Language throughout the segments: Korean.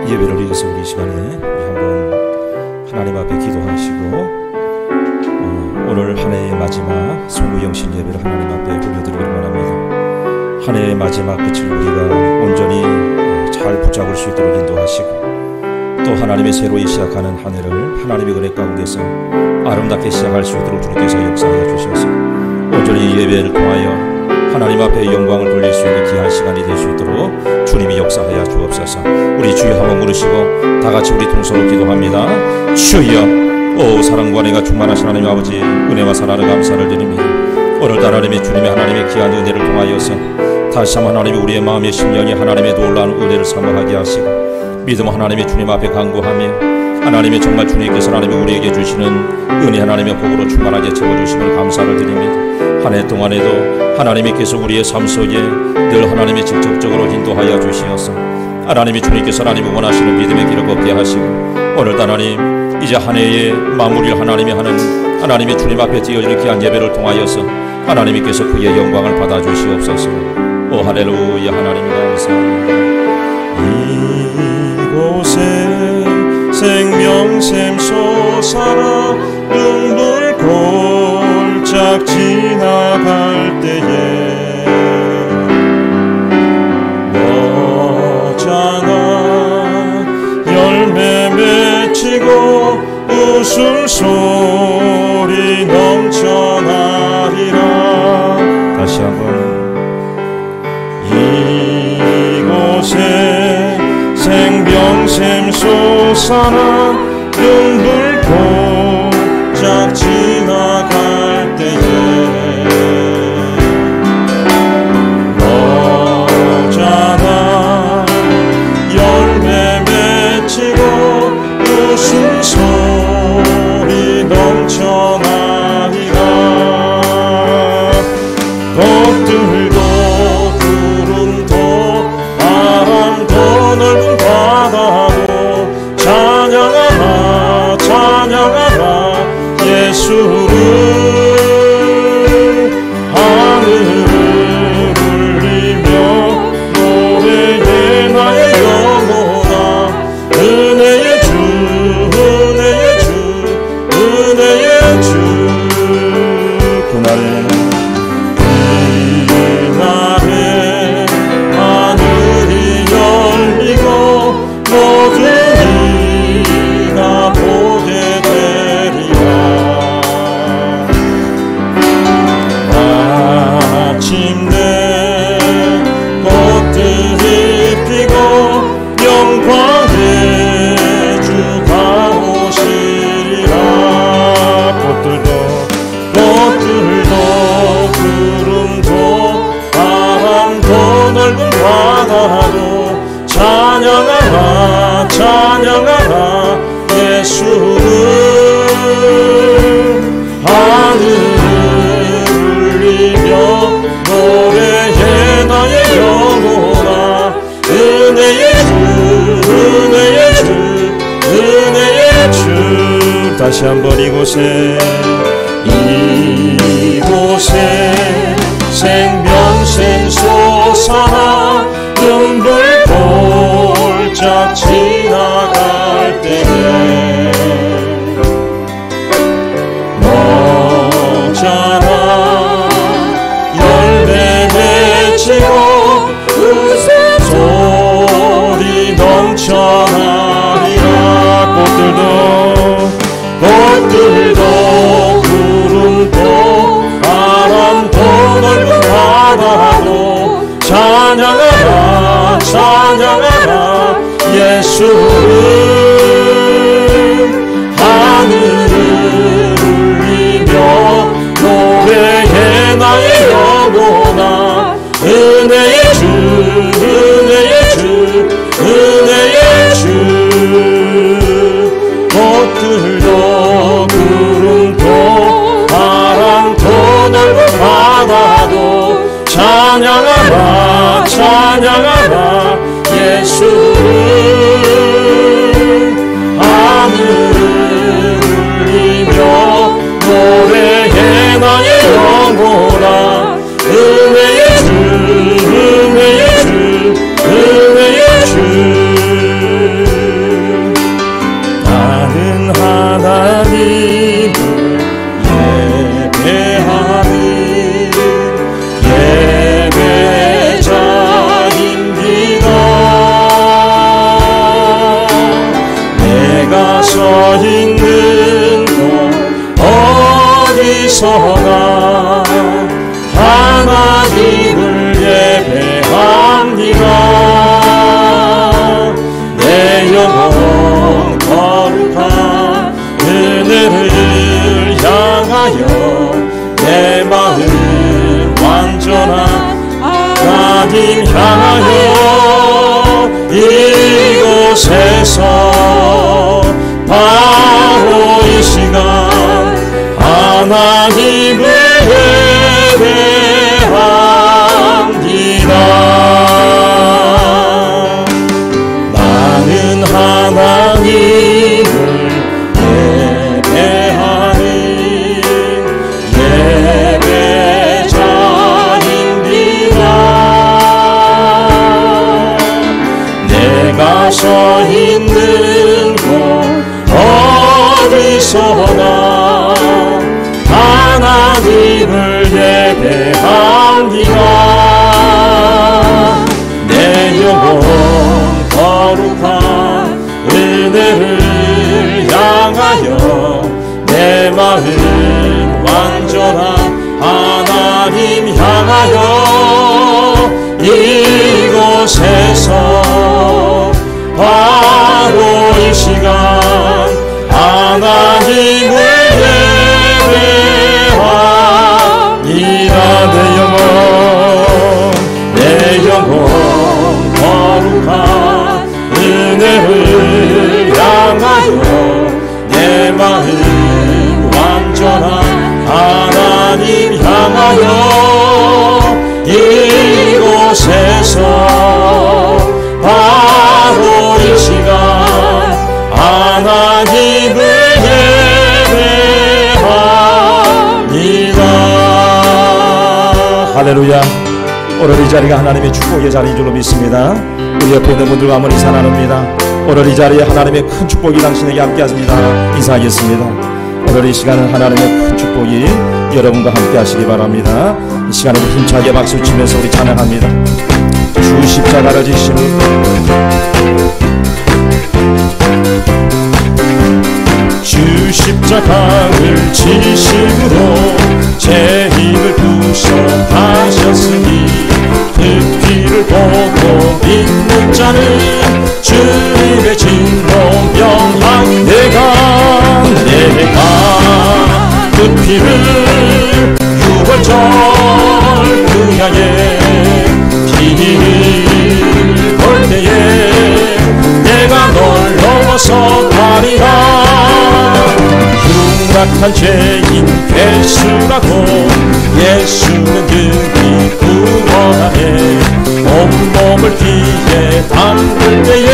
예배를 위해서 우리 시간에 우리 한번 하나님 앞에 기도하시고 오늘 한 해의 마지막 성부영신 예배를 하나님 앞에 올려드리기를 원합니다. 한 해의 마지막 끝을 우리가 온전히 잘 붙잡을 수 있도록 인도하시고 또 하나님의 새로이 시작하는 한 해를 하나님의 은혜 가운데서 아름답게 시작할 수 있도록 주님께서 역사하여 주셔서 온전히 예배를 통하여 하나님 앞에 영광을 돌릴 수 있는 귀한 시간이 될 수 있도록 주님이 역사하여 주옵소서. 우리 주여 한번 부르시고 다같이 우리 통성으로 기도합니다. 주여, 오 사랑과 은혜가 충만하신 하나님 아버지, 은혜와 사랑을 감사를 드립니다. 오늘도 하나님의 주님의 하나님의 귀한 은혜를 통하여서 다시 한번 하나님이 우리의 마음의 심령이 하나님의 놀라운 은혜를 사모하게 하시고 믿음 하나님의 주님 앞에 간구하며 하나님의 정말 주님께서 하나님이 우리에게 주시는 은혜 하나님의 복으로 충만하게 채워주심을 감사를 드립니다. 한 해 동안에도 하나님께서 우리의 삶 속에 늘 하나님의 직접적으로 인도하여 주시어서 하나님이 주님께서 하나님이 원하시는 믿음의 길을 걷게 하시고 오늘도 하나님 이제 한 해의 마무리를 하나님이 하는 하나님의 주님 앞에 드려지는 귀한 예배를 통하여서 하나님께서 그의 영광을 받아 주시옵소서. 오 할렐루야. 하나님 감사합니다. 이곳에 생명샘 솟아나 눈물 골짝 지나갈 때에 너잖아 열매 맺히고 웃음소리 넘쳐나리라. 다시 한번 이곳에 생명샘 솟아나 눈물 골짝 지나갈 때에 너잖아 열매 맺히고 웃음소리 넘쳐나리라. 꽃들도 구름도 바람도 넓은 바다도 찬양하라 찬양하라 예수를. 하늘을 울리며 노래해 나의 영혼아 은혜의 주 은혜의 주 은혜의 주. 그날에 하늘이 열리고 모든 이가 보게 되리라. 마침내 꽃들이 피고 영광의 주가 오시리라. 꽃들도 구름도 바람도 넓은 바다도 찬양하라 찬양하라 예수를. 하늘을 울리며 노래해 나의 영혼아 은혜의 주 은혜의 주 은혜의 주. 다시 한번 이곳에 생명샘 솟아나 눈물 골짝 지나갈 때에 너잖아 열매 맺히고 웃음소리 예수를 하늘을 울리며 노래해 나의 영혼아 은혜의 주 은혜의 주 은혜의 주 나는 하나님을 예배하는 예배자입니다. 내가 서 있는 곳 어디서나 하나님을 예배합니다. 내 영혼 거룩한 은혜를 향하여 내 마음 완전한 하나님 향하여 이곳에서 바로 이 시간 하나님을 예배합니다. 나는 하나님을 예배하는 예배자입니다. 내가 서 있는 곳 어디서나 하나님을 예배합니다. 내 영혼 거룩한 은혜를 향하여 내 마음 완전한 하나님 향하여 이곳에서 바로 이 시간 하나님을 예배합니다. 내 영혼 거룩한 은혜를 향하여 내 마음 완전한 하나님 향하여 이곳에서 바로 이 시간 하나님을 예배합니다. 할렐루야. 오늘 이 자리가 하나님의 축복의 자리인 줄로 믿습니다. 우리 옆에 있는 분들과 한번 인사 나눕니다. 오늘 이 자리에 하나님의 큰 축복이 당신에게 함께 하십니다. 인사하겠습니다. 오늘 이 시간은 하나님의 큰 축복이 여러분과 함께 하시기 바랍니다. 이 시간에 힘차게 박수 치면서 우리 찬양합니다. 주 십자가를 지시는 주 십자가를 지심으로 제 힘을 구속하셨으니 그 피를 보고 믿는 자는 주님의 진노 명한 내가 그 피를 유월절 그야의 길을 볼 때에 내가 널 넘어서 가리라. 흉악한 죄인 괴수라고 예수는 등이 구원하네. 온몸을 피해 담글 때에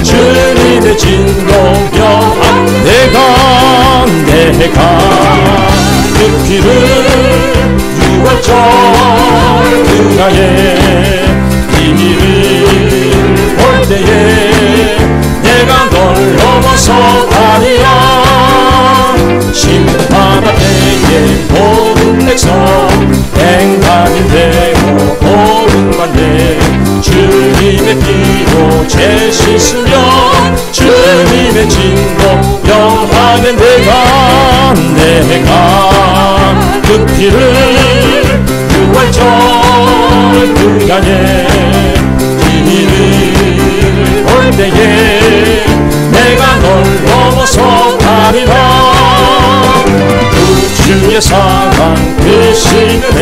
주님의 진노 명한 내가 그 피를 유월절 그가의 길을 볼 때에 내가 널 넘어서 가리라. 심판 앞에 모든 백성 행하는 대로 오른반대 주님의 피로 죄 씻으며 주님의 진노 영하는 내가 그 피를 유월절 그간의 길을 볼 때에 내가 널 넘어서 가리라. 주의 사랑 그시는에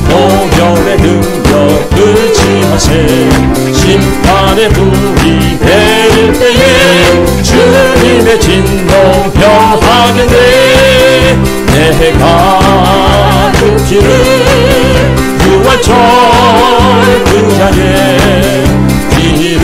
공연의 능력 의지하세. 심판의 불이 내릴 때에 주님의 진노 병하겠네. 내가 그 피를 유월절 그자의 길을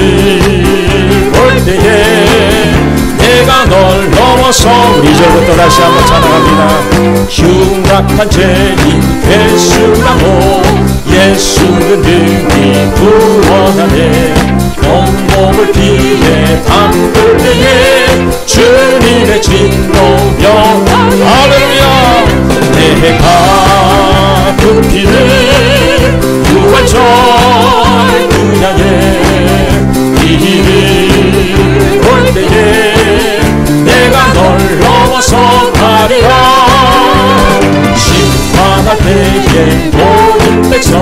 넘어서 우리 이제부터 다시 한번 찬양합니다. 흉악한 죄인 괴수라고 예수는 능히 구원하네. 온몸을 피해 담글 때에 주님의 진노병 할렐루야. 내가 그 피를 부활절 그녀의 길을 볼 때에 내가 널 넘어서 가리라. 심판할 때에 모든 백성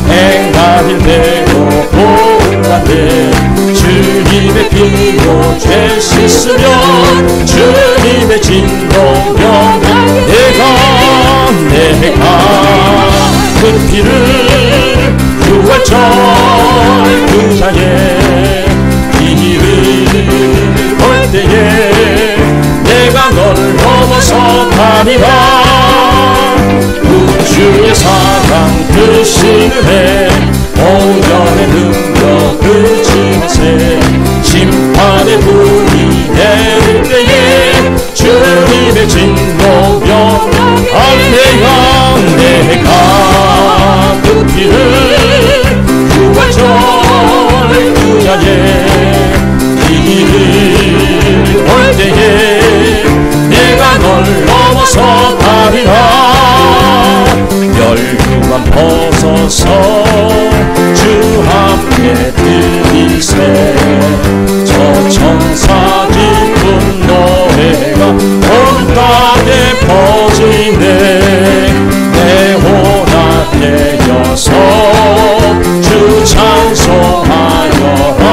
행하는 대로 보응하네. 주님의 피로 죄 씻으면 주님의 진노병 내가 그 피를 부활절 그자의 길을 볼 때에 내가 널 넘어서 가리라. 우주의 사랑 크신 은혜 오연의 능력을 지하세. 심판의 불이 내릴 때에 주님의 진노병 내가 그 피를 부활절 그자의 길을 볼 때에 내가 널 넘어서 가리라. 멸류관 벗어서 주 앞에 드리세. 저 천사 기쁜 노래가 온 땅에 퍼지네. 내 호나 되어서 주 찬송하여라.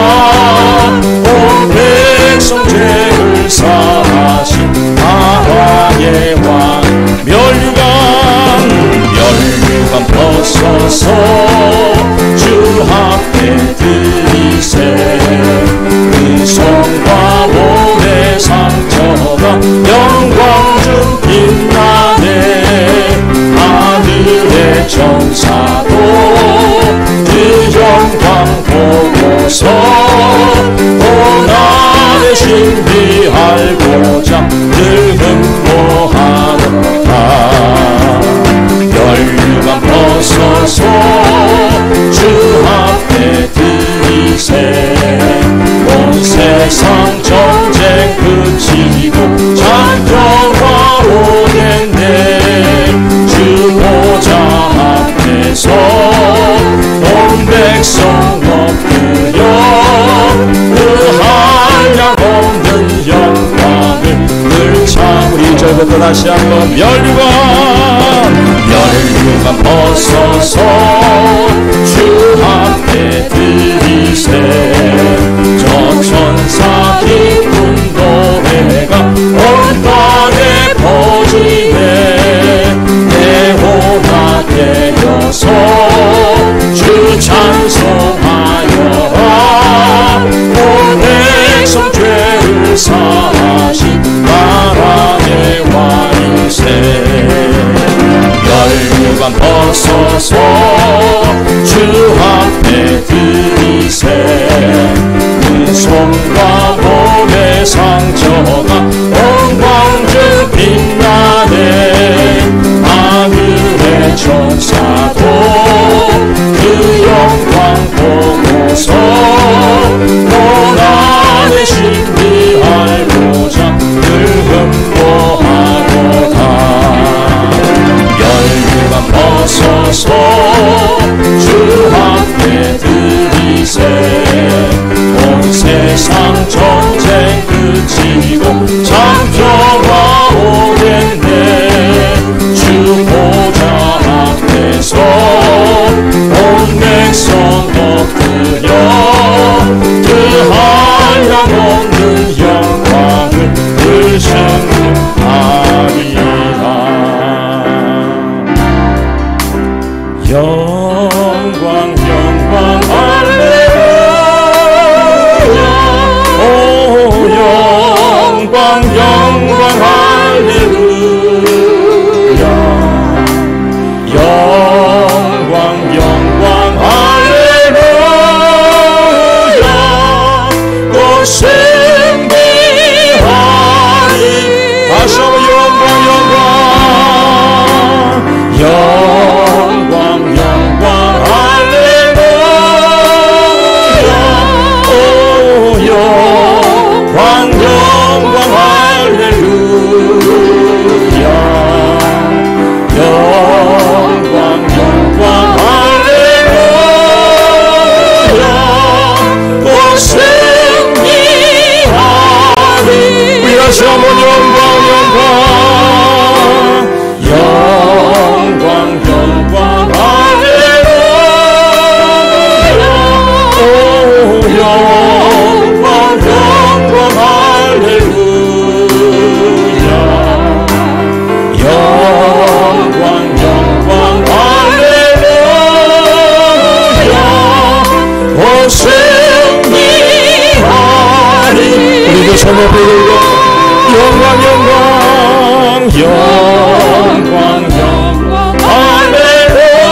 온 백성 죄를 사하신 나라의 왕. 멸류관 벗어서 주 앞에 드리세. 그 손과 몸의 상처가 영광 중 빛나네. 하늘의 천사도 그 영광 보고서 고난의 신비 알고자 늘 흠모하노라. 멸류관 벗어서 주 앞에 드리세. 온 세상 전쟁 그치고 장평화 오겠네. 주 보좌 앞에서 온 백성 엎드려 그 한량 없는 영광을 늘 참. 우리 이제부터 다시 한번 멸류관 벗어서 주 앞에 드리세. 저 천사 기쁜 노래가 온 땅에 퍼지네. 내 호나 되어서 주 찬송하여라. 온 백성 죄를 사하신 나라의 왕이세. 멸류관 벗어서 주 앞에 드리세. 그 손과 몸의 상처가 영광 중 빛나네. 하늘의 천사도 그 영광 보고서 고난의 신비 알고자 늘 흠모하노라. 멸류관 벗어서 주 앞에 드리세. 온 세상 전쟁 그치고 장평화 오겠네. 주 보좌 앞에서 온 백성 엎드려 그 한량 없는 영광을 늘 찬송하리라. 영광 할렐루야. 오 영광 할렐루야. 영광 할렐루야. 또 승리하리. 다시 한번 영광 할렐루야. 오 영광 할렐루야. 영광 할렐루야. 오 승리하리. 우리도 손을 들고 영광 할렐루야.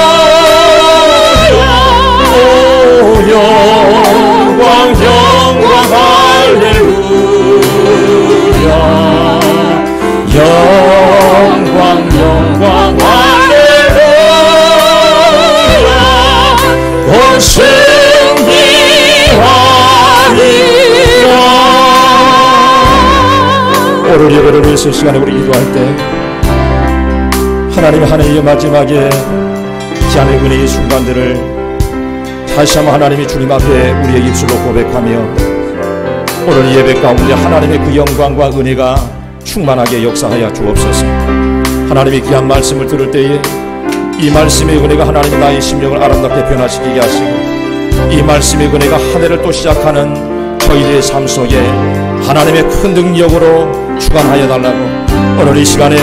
오 영광 할렐루야. 영광 할렐루야. 온 승리하리라. 오늘 예배를 위해서 시간에 우리 기도할 때 하나님 한 해의 마지막에 기한의 은혜의 순간들을 다시 한번 하나님이 주님 앞에 우리의 입술로 고백하며 오늘 예배 가운데 하나님의 그 영광과 은혜가 충만하게 역사하여 주옵소서. 하나님이 귀한 말씀을 들을 때에 이 말씀의 은혜가 하나님 나의 심령을 아름답게 변화시키게 하시고 이 말씀의 은혜가 한 해를 또 시작하는 저희들의 삶 속에 하나님의 큰 능력으로 주관하여 달라고 오늘 이 시간에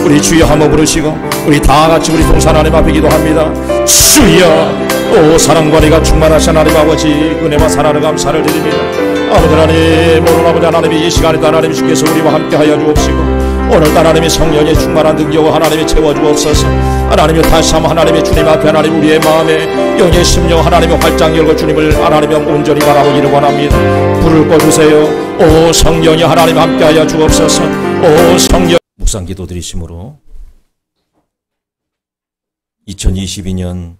우리 주여 한번 부르시고 우리 다 같이 우리 동산 하나님 앞에 기도합니다. 주여, 오 사랑과 은혜가 충만하신 하나님 아버지, 은혜와 사랑을 감사를 드립니다. 아버지 하나님, 오늘 아버지 하나님이 이 시간에 하나님 주께서 우리와 함께하여 주옵시고 오늘 하나님의 성령의 충만한 능력을 하나님이 채워주옵소서. 하나님이 다시 한번 하나님의 주님 앞에 하나님 우리의 마음에 영의 심령 하나님의 활짝 열고 주님을 하나님의 온전히 바라고 이르 원합니다. 불을 꺼주세요. 오 성령이 하나님 함께하여 주옵소서. 오 성령. 묵상 기도 드리심으로 2022년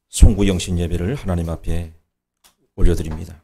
송구영신 예배를 하나님 앞에 올려드립니다.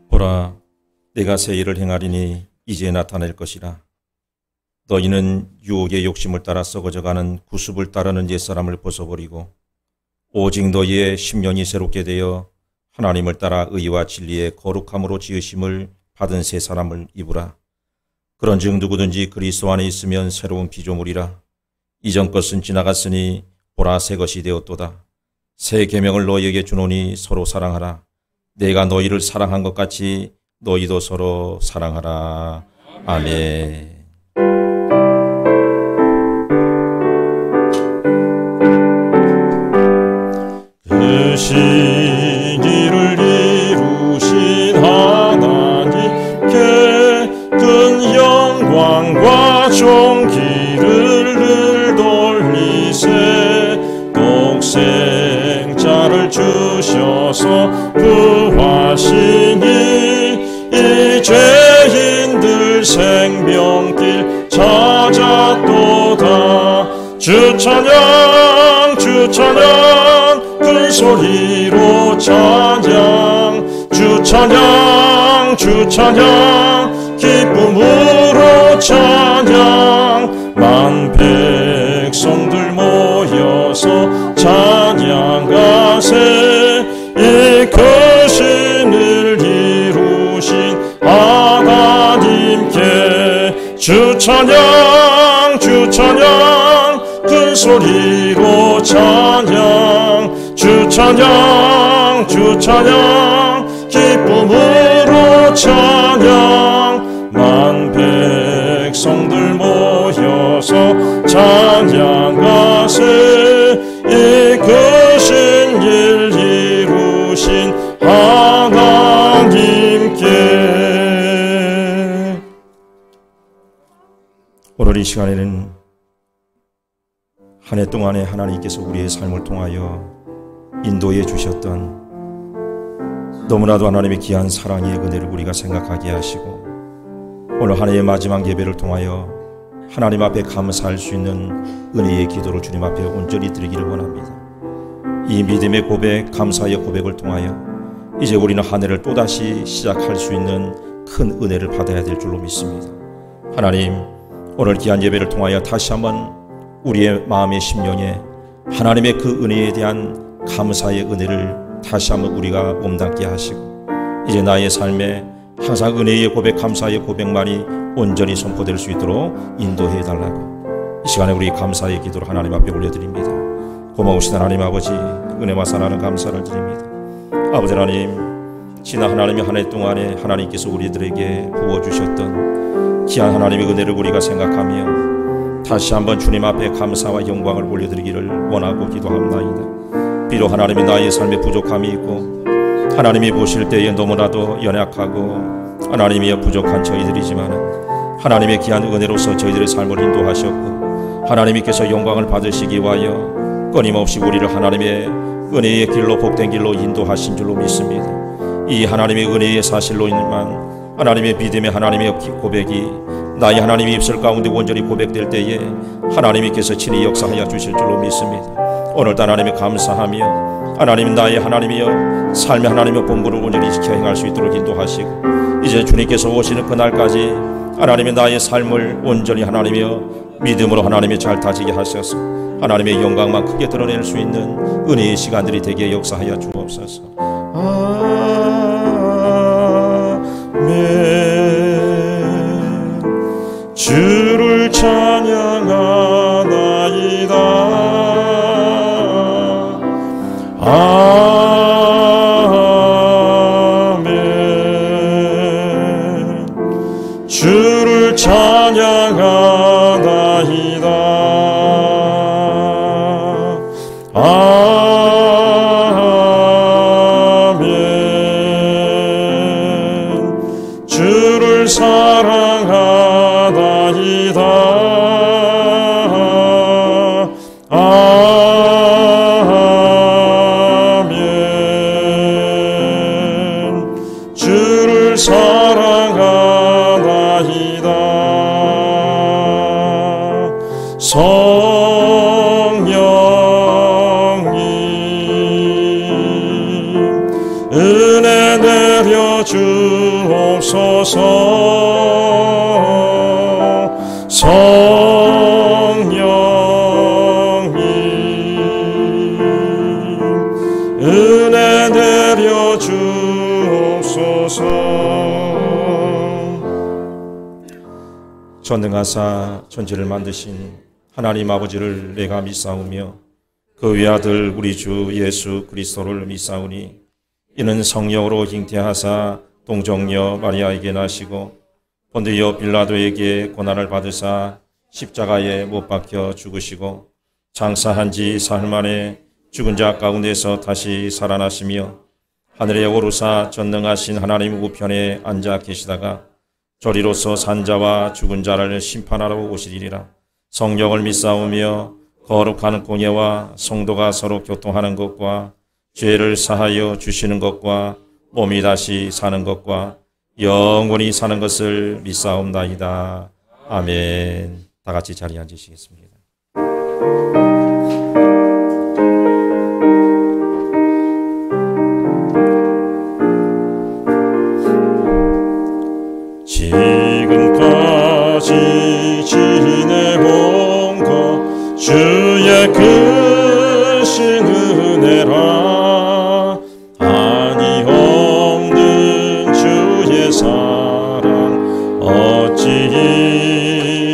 보라, 내가 새 일을 행하리니 이제 나타낼 것이라. 너희는 유혹의 욕심을 따라 썩어져가는 구습을 따르는 옛사람을 벗어버리고 오직 너희의 심령이 새롭게 되어 하나님을 따라 의와 진리의 거룩함으로 지으심을 받은 새 사람을 입으라. 그런즉 누구든지 그리스도 안에 있으면 새로운 피조물이라. 이전 것은 지나갔으니 보라 새 것이 되었도다. 새 계명을 너희에게 주노니 서로 사랑하라. 내가 너희를 사랑한 것 같이 너희도 서로 사랑하라. 아멘. 그 시기를 이루신 하나님께 큰 영광과 존귀를 늘 돌리세. 독생자를 주셔서 구하시니 이 죄인들 생명길 찾았도다. 주 찬양 주 찬양 큰 소리로 찬양. 주 찬양 주 찬양 기쁨으로 찬양. 만 백성들 모여서 찬양하세. 이 크신 일 이루신 하나님께 주 찬양 주 찬양 큰 소리로 찬양. 주 찬양 주 찬양 기쁨으로 찬양. 만 백성들 모여서 찬양하세. 이 크신 일 이루신 하나님께. 시간에는 한 해 동안에 하나님께서 우리의 삶을 통하여 인도해 주셨던 너무나도 하나님의 귀한 사랑의 은혜를 우리가 생각하게 하시고, 오늘 한 해의 마지막 예배를 통하여 하나님 앞에 감사할 수 있는 은혜의 기도를 주님 앞에 온전히 드리기를 원합니다. 이 믿음의 고백, 감사의 고백을 통하여 이제 우리는 한 해를 또다시 시작할 수 있는 큰 은혜를 받아야 될 줄로 믿습니다. 하나님, 오늘 귀한 예배를 통하여 다시 한번 우리의 마음의 심령에 하나님의 그 은혜에 대한 감사의 은혜를 다시 한번 우리가 몸담게 하시고, 이제 나의 삶에 항상 은혜의 고백, 감사의 고백만이 온전히 선포될 수 있도록 인도해 달라고 이 시간에 우리 감사의 기도를 하나님 앞에 올려드립니다. 고마우신 하나님 아버지, 은혜와 사랑하는 감사를 드립니다. 아버지 하나님, 지난 하나님의 한 해 동안에 하나님께서 우리들에게 부어주셨던 귀한 하나님의 은혜를 우리가 생각하며 다시 한번 주님 앞에 감사와 영광을 올려드리기를 원하고 기도합나이다. 비록 하나님이 나의 삶에 부족함이 있고 하나님이 보실 때에 너무나도 연약하고 하나님이 부족한 저희들이지만 하나님의 귀한 은혜로서 저희들의 삶을 인도하셨고, 하나님께서 영광을 받으시기 위하여 끊임없이 우리를 하나님의 은혜의 길로, 복된 길로 인도하신 줄로 믿습니다. 이 하나님의 은혜의 사실로만 하나님의 믿음의 하나님의 고백이 나의 하나님의 입술 가운데 온전히 고백될 때에 하나님께서 친히 역사하여 주실 줄로 믿습니다. 오늘도 하나님의 감사하며 하나님 나의 하나님이여 삶의 하나님의 본분을 온전히 지켜 행할 수 있도록 인도하시고, 이제 주님께서 오시는 그날까지 하나님의 나의 삶을 온전히 하나님이여 믿음으로 하나님의 잘 다지게 하셔서 하나님의 영광만 크게 드러낼 수 있는 은혜의 시간들이 되게 역사하여 주옵소서. 아멘. 주를 찬양하나이다. 아멘. 주를 찬양하나이다. 아멘. 주를 사랑하나이다. 아멘. 주를 사랑하나이다. 성령님 은혜 내려 주옵소서. 성령님 은혜 내려 주옵소서. 전능하사 천지를 만드신 하나님 아버지를 내가 믿사오며 그 외아들 우리 주 예수 그리스도를 믿사오니, 이는 성령으로 잉태하사 동정녀 마리아에게 나시고 본디오 빌라도에게 고난을 받으사 십자가에 못 박혀 죽으시고 장사한 지 사흘 만에 죽은 자 가운데서 다시 살아나시며 하늘에 오르사 전능하신 하나님 우편에 앉아 계시다가 저리로서 산자와 죽은 자를 심판하러 오시리라. 성령을 믿사오며 거룩한 공예와 성도가 서로 교통하는 것과 죄를 사하여 주시는 것과 몸이 다시 사는 것과 영원히 사는 것을 믿사옵나이다. 아멘. 다 같이 자리에 앉으시겠습니다. 지금까지 지내온 것 주의 크신 은혜라. 한이 없는 주의 사랑 어찌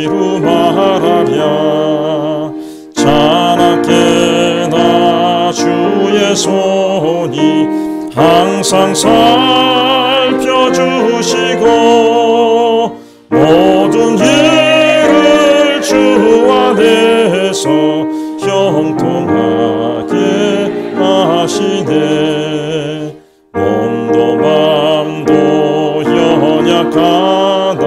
이루 말하랴. 자나깨나 주의 손이 항상 살펴주시고 모든 일을 주 안에서 형통하게 하시네. 몸도 맘도 연약하다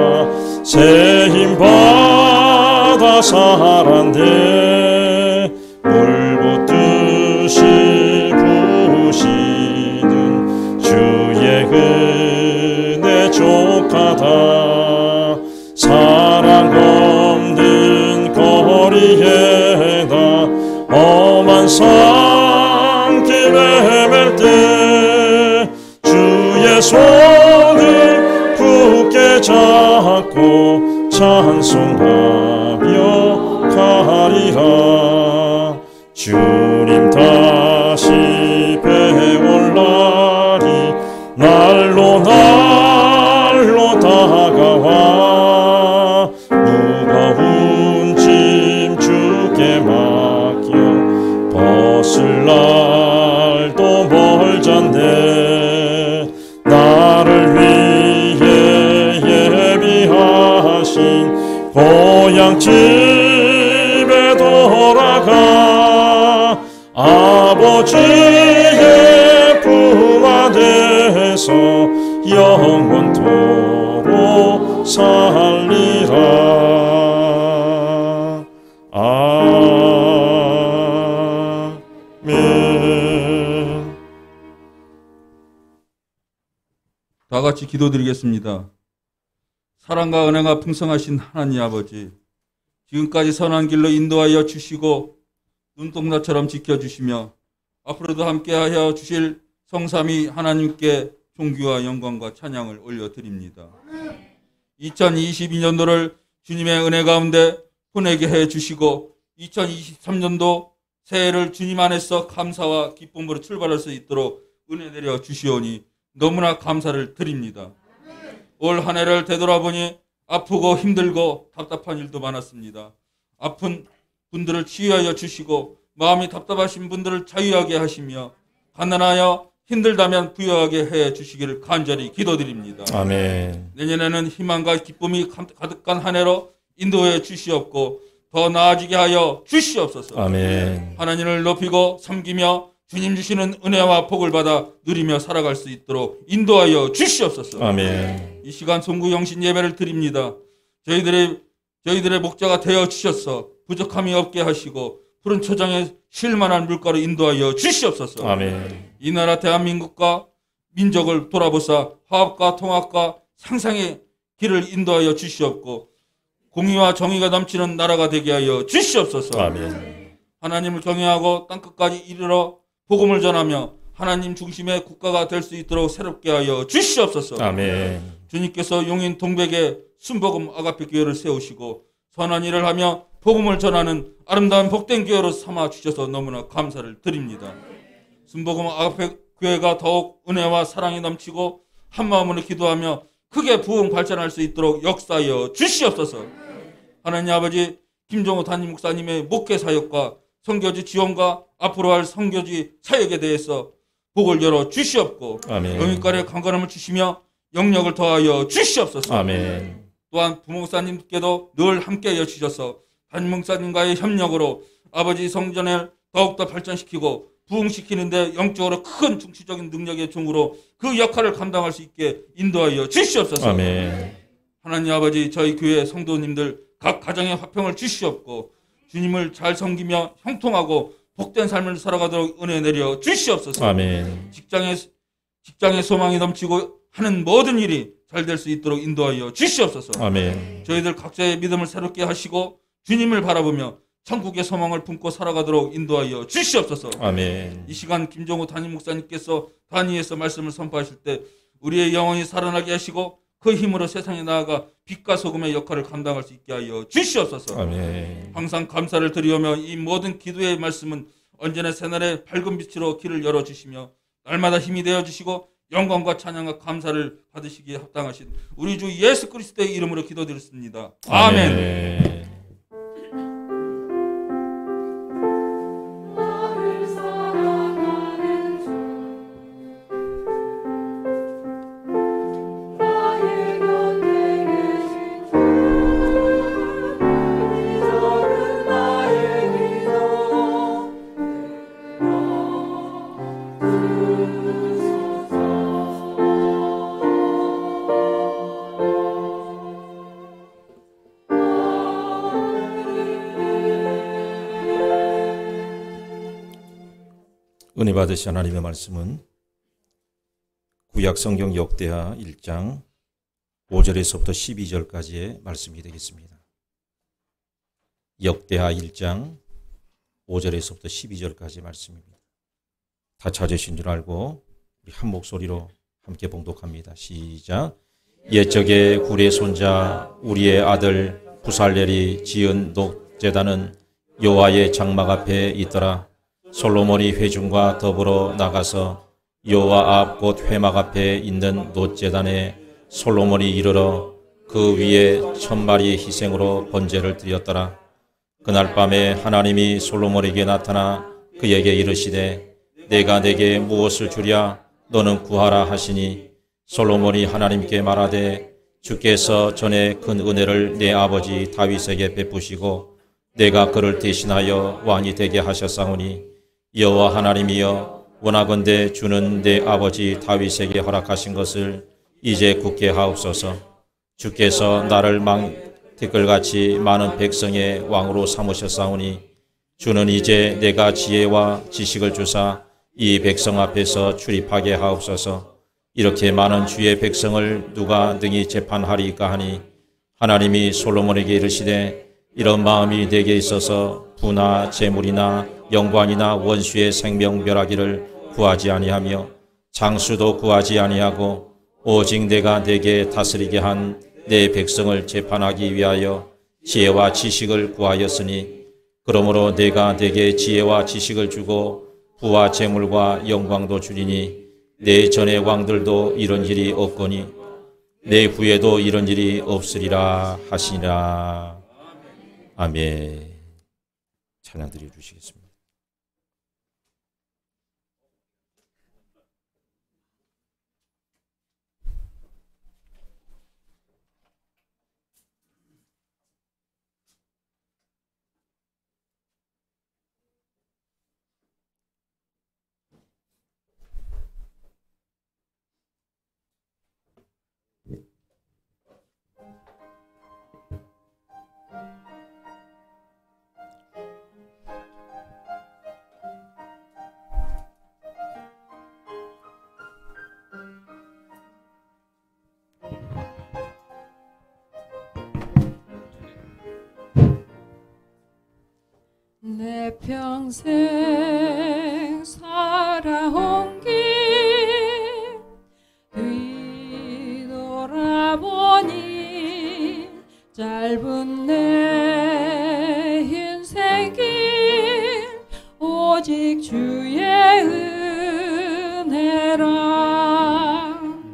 새 힘 받아 살았네. 물 붓듯이 부으시는 주의 은혜 족하다. 사랑 없는 거리에다 험한 산길 헤맬 때 주의 손을 굳게 잡고 찬송하며 가리라. 주님 다시 배올 날이 날로 다가와 무거운 짐 주께 맡겨 벗을 날도 멀잖네. 나를 위해 예비하신 고향 집에 돌아가 아버지의 품 안에서 영원토록 살리라. 아멘. 다 같이 기도드리겠습니다. 사랑과 은혜가 풍성하신 하나님 아버지, 지금까지 선한 길로 인도하여 주시고 눈동자처럼 지켜주시며 앞으로도 함께하여 주실 성삼위 하나님께 존귀와 영광과 찬양을 올려드립니다. 2022년도를 주님의 은혜 가운데 보내게 해주시고 2023년도 새해를 주님 안에서 감사와 기쁨으로 출발할 수 있도록 은혜 내려 주시오니 너무나 감사를 드립니다. 올 한 해를 되돌아보니 아프고 힘들고 답답한 일도 많았습니다. 아픈 분들을 치유하여 주시고 마음이 답답하신 분들을 자유하게 하시며 가난하여 힘들다면 부유하게 해 주시기를 간절히 기도드립니다. 아멘. 내년에는 희망과 기쁨이 가득한 한 해로 인도해 주시옵고 더 나아지게 하여 주시옵소서. 아멘. 하나님을 높이고 섬기며 주님 주시는 은혜와 복을 받아 누리며 살아갈 수 있도록 인도하여 주시옵소서. 아멘. 이 시간 송구영신 예배를 드립니다. 저희들의 목자가 되어 주셔서 부족함이 없게 하시고 푸른 초장에 쉴만한 물가로 인도하여 주시옵소서. 아멘. 이 나라 대한민국과 민족을 돌아보사 화합과 통합과 상상의 길을 인도하여 주시옵고 공의와 정의가 넘치는 나라가 되게 하여 주시옵소서. 아멘. 하나님을 경외하고 땅끝까지 이르러 복음을 전하며 하나님 중심의 국가가 될 수 있도록 새롭게 하여 주시옵소서. 아멘. 주님께서 용인 동백에 순복음 아가페 교회를 세우시고 선한 일을 하며 복음을 전하는 아름다운 복된 교회로 삼아 주셔서 너무나 감사를 드립니다. 순복음 아가페 교회가 더욱 은혜와 사랑이 넘치고 한마음으로 기도하며 크게 부흥 발전할 수 있도록 역사하여 주시옵소서. 하나님 아버지, 김종호 담임 목사님의 목회 사역과 선교지 지원과 앞으로 할 선교지 사역에 대해서 복을 열어 주시옵고 아멘. 영육간의 강건함을 주시며 영력을 더하여 주시옵소서. 아멘. 또한 부목사님께도 늘 함께하여 주셔서 담임 목사님과의 협력으로 아버지 성전을 더욱더 발전시키고 부흥시키는데 영적으로 큰 중추적인 능력의 종으로 그 역할을 감당할 수 있게 인도하여 주시옵소서. 아멘. 하나님 아버지, 저희 교회 성도님들 각 가정의 화평을 주시옵고 주님을 잘 섬기며 형통하고 복된 삶을 살아가도록 은혜 내려 주시옵소서. 아멘. 직장의 소망이 넘치고 하는 모든 일이 잘 될 수 있도록 인도하여 주시옵소서. 아멘. 저희들 각자의 믿음을 새롭게 하시고 주님을 바라보며 천국의 소망을 품고 살아가도록 인도하여 주시옵소서. 아멘. 이 시간 김종호 담임 목사님께서 단위에서 말씀을 선포하실 때 우리의 영혼이 살아나게 하시고 그 힘으로 세상에 나아가 빛과 소금의 역할을 감당할 수 있게 하여 주시옵소서. 아멘. 항상 감사를 드리오며 이 모든 기도의 말씀은 언제나 새날의 밝은 빛으로 길을 열어주시며 날마다 힘이 되어주시고 영광과 찬양과 감사를 받으시기에 합당하신 우리 주 예수 그리스도의 이름으로 기도드렸습니다. 아멘. 아멘. 은혜 받으신 하나님의 말씀은 구약성경 역대하 1장 5절에서부터 12절까지의 말씀이 되겠습니다. 역대하 1장 5절에서부터 12절까지 말씀입니다. 다 찾으신 줄 알고 우리 한 목소리로 함께 봉독합니다. 시작. 옛적에 굴의 손자 우리의 아들 부살렐이 지은 녹제단은 여호와의 장막 앞에 있더라. 솔로몬이 회중과 더불어 나가서 여호와 앞 곧 회막 앞에 있는 놋제단에 솔로몬이 이르러 그 위에 1000마리 희생으로 번제를 드렸더라. 그날 밤에 하나님이 솔로몬에게 나타나 그에게 이르시되 내가 내게 무엇을 주랴 너는 구하라 하시니 솔로몬이 하나님께 말하되 주께서 전에 큰 은혜를 내 아버지 다윗에게 베푸시고 내가 그를 대신하여 왕이 되게 하셨사오니 여호와 하나님이여 원하건대 주는 내 아버지 다윗에게 허락하신 것을 이제 굳게 하옵소서. 주께서 나를 망태끌같이 많은 백성의 왕으로 삼으셨사오니 주는 이제 내가 지혜와 지식을 주사 이 백성 앞에서 출입하게 하옵소서. 이렇게 많은 주의 백성을 누가 능히 재판하리까 하니 하나님이 솔로몬에게 이르시되 이런 마음이 내게 있어서 부나 재물이나 영광이나 원수의 생명 멸하기를 구하지 아니하며 장수도 구하지 아니하고 오직 내가 내게 다스리게 한 내 백성을 재판하기 위하여 지혜와 지식을 구하였으니 그러므로 내가 내게 지혜와 지식을 주고 부와 재물과 영광도 주리니 내 전의 왕들도 이런 일이 없거니 내 후에도 이런 일이 없으리라 하시니라. 아멘. 찬양 드려 주시겠습니다. 내 평생 살아온 길 뒤돌아보니 짧은 내 인생길 오직 주의 은혜라.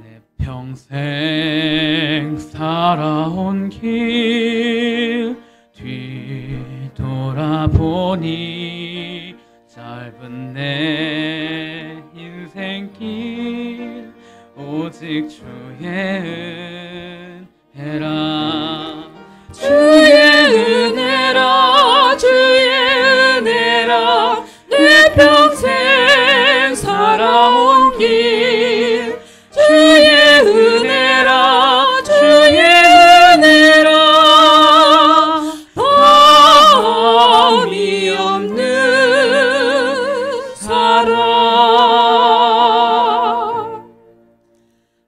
내 평생 살아온 길 뒤돌아보니 짧은 내 인생길 오직 주의 은혜라. 주의 은혜라 주의 은혜라 내 평생 살아온 길 주의 은혜라 주의 은혜라 범이 없는 사랑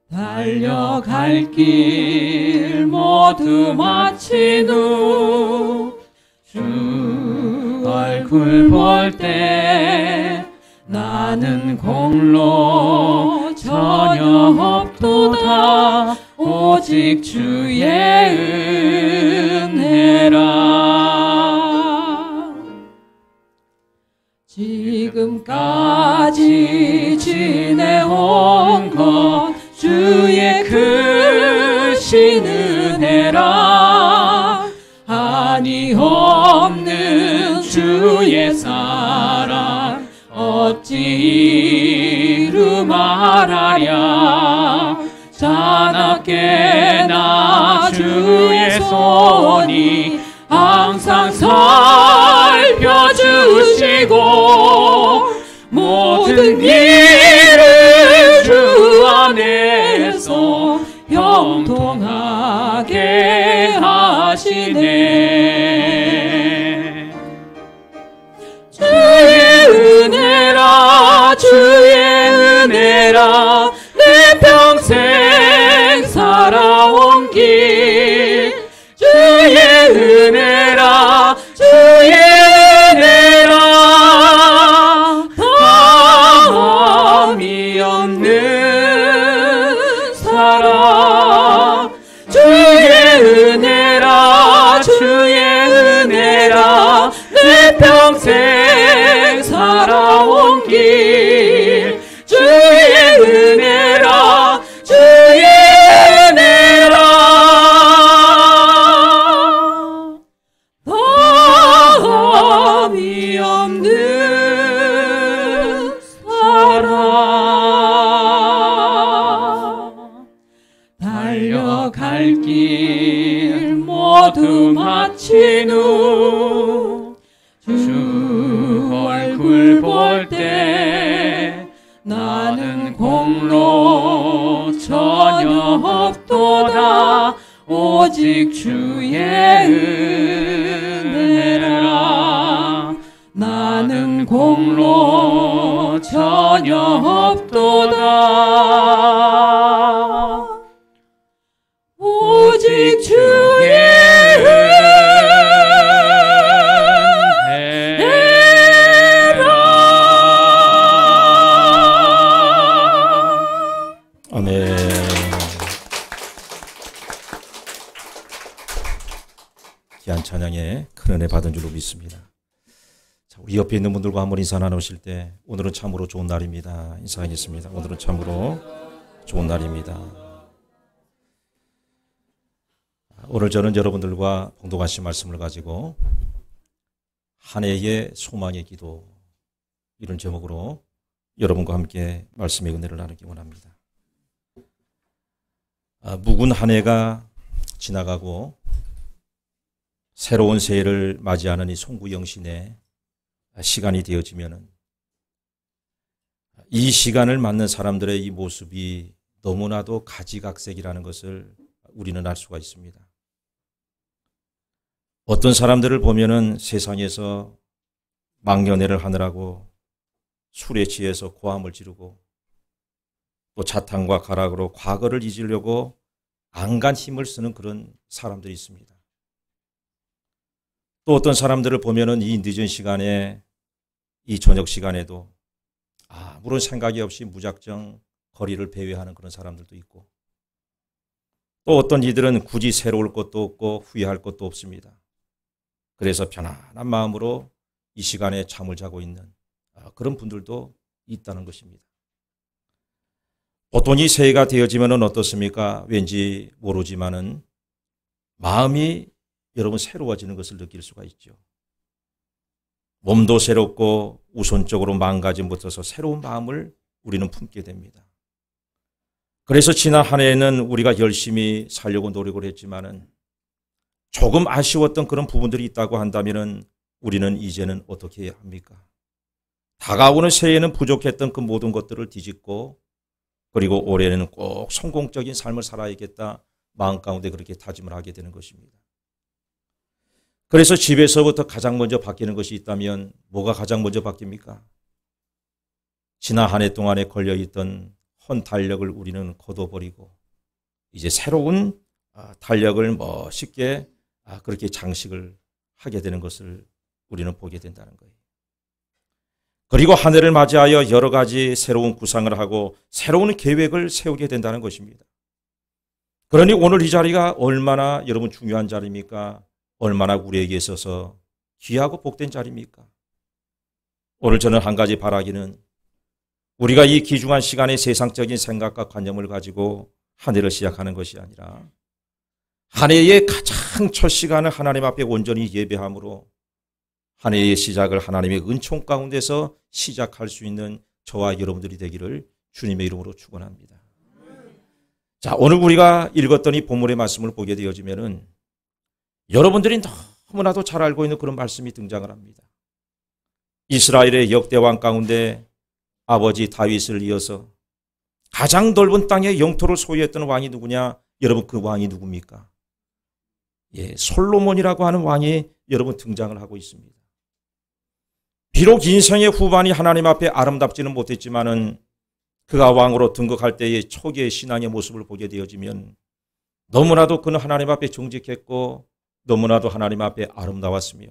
달려갈 길 모두 마친 후 주 얼굴 볼 때 나는 공로 전혀 없도다 오직 주의 은혜라. 지금까지 지내온 것 주의 크신 은혜라. 한이 없는 주의 사랑 어찌 이루 말하랴. 자나깨 나 주의 손이 항상 살펴주시고 모든 일을 주 안에서 형통하게 하시네. 주의 은혜라 주의 은혜라 내 평생 살아온 길 주의 은혜라 주의 은혜라 다함이 없는 사랑 주의 은혜라 주의 은혜라 내 평생 살아온 길 주의 은혜라 주의 은혜라 다함이 없는 사랑 달려갈 길 모두 마친 후 주 얼굴 볼 때 나는 공로 전혀 없도다 오직 주의 은혜라 나는 공로 전혀 없도다 오직 주의 아멘. 귀한 찬양에 큰 은혜 받은 줄로 믿습니다. 자, 우리 옆에 있는 분들과 한번 인사 나누실 때 오늘은 참으로 좋은 날입니다. 인사하겠습니다. 오늘은 참으로 좋은 날입니다. 오늘 저는 여러분들과 봉독하신 말씀을 가지고 한 해의 소망의 기도 이런 제목으로 여러분과 함께 말씀의 은혜를 나누기 원합니다. 묵은 한 해가 지나가고 새로운 새해를 맞이하는 이 송구영신의 시간이 되어지면은 이 시간을 맞는 사람들의 이 모습이 너무나도 가지각색이라는 것을 우리는 알 수가 있습니다. 어떤 사람들을 보면은 세상에서 망연회를 하느라고 술에 취해서 고함을 지르고 또 자탕과 가락으로 과거를 잊으려고 안간 힘을 쓰는 그런 사람들이 있습니다. 또 어떤 사람들을 보면은 이 늦은 시간에 이 저녁 시간에도 아무런 생각이 없이 무작정 거리를 배회하는 그런 사람들도 있고 또 어떤 이들은 굳이 새로울 것도 없고 후회할 것도 없습니다. 그래서 편안한 마음으로 이 시간에 잠을 자고 있는 그런 분들도 있다는 것입니다. 보통 이 새해가 되어지면 어떻습니까? 왠지 모르지만은 마음이 여러분 새로워지는 것을 느낄 수가 있죠. 몸도 새롭고 우선적으로 망가짐 못해서 새로운 마음을 우리는 품게 됩니다. 그래서 지난 한 해에는 우리가 열심히 살려고 노력을 했지만은 조금 아쉬웠던 그런 부분들이 있다고 한다면은 우리는 이제는 어떻게 해야 합니까? 다가오는 새해에는 부족했던 그 모든 것들을 뒤집고 그리고 올해는 꼭 성공적인 삶을 살아야겠다 마음 가운데 그렇게 다짐을 하게 되는 것입니다. 그래서 집에서부터 가장 먼저 바뀌는 것이 있다면 뭐가 가장 먼저 바뀝니까? 지난 한 해 동안에 걸려있던 헌 달력을 우리는 걷어버리고 이제 새로운 달력을 멋있게 그렇게 장식을 하게 되는 것을 우리는 보게 된다는 거예요. 그리고 한 해를 맞이하여 여러 가지 새로운 구상을 하고 새로운 계획을 세우게 된다는 것입니다. 그러니 오늘 이 자리가 얼마나 여러분 중요한 자리입니까? 얼마나 우리에게 있어서 귀하고 복된 자리입니까? 오늘 저는 한 가지 바라기는 우리가 이 귀중한 시간에 세상적인 생각과 관념을 가지고 한 해를 시작하는 것이 아니라 한 해의 가장 첫 시간을 하나님 앞에 온전히 예배함으로 한 해의 시작을 하나님의 은총 가운데서 시작할 수 있는 저와 여러분들이 되기를 주님의 이름으로 축원합니다. 자, 오늘 우리가 읽었던 이 본문의 말씀을 보게 되어지면은 여러분들이 너무나도 잘 알고 있는 그런 말씀이 등장을 합니다. 이스라엘의 역대 왕 가운데 아버지 다윗을 이어서 가장 넓은 땅의 영토를 소유했던 왕이 누구냐? 여러분 그 왕이 누굽니까? 솔로몬이라고 하는 왕이 여러분 등장을 하고 있습니다. 비록 인생의 후반이 하나님 앞에 아름답지는 못했지만은 그가 왕으로 등극할 때의 초기의 신앙의 모습을 보게 되어지면 너무나도 그는 하나님 앞에 정직했고 너무나도 하나님 앞에 아름다웠으며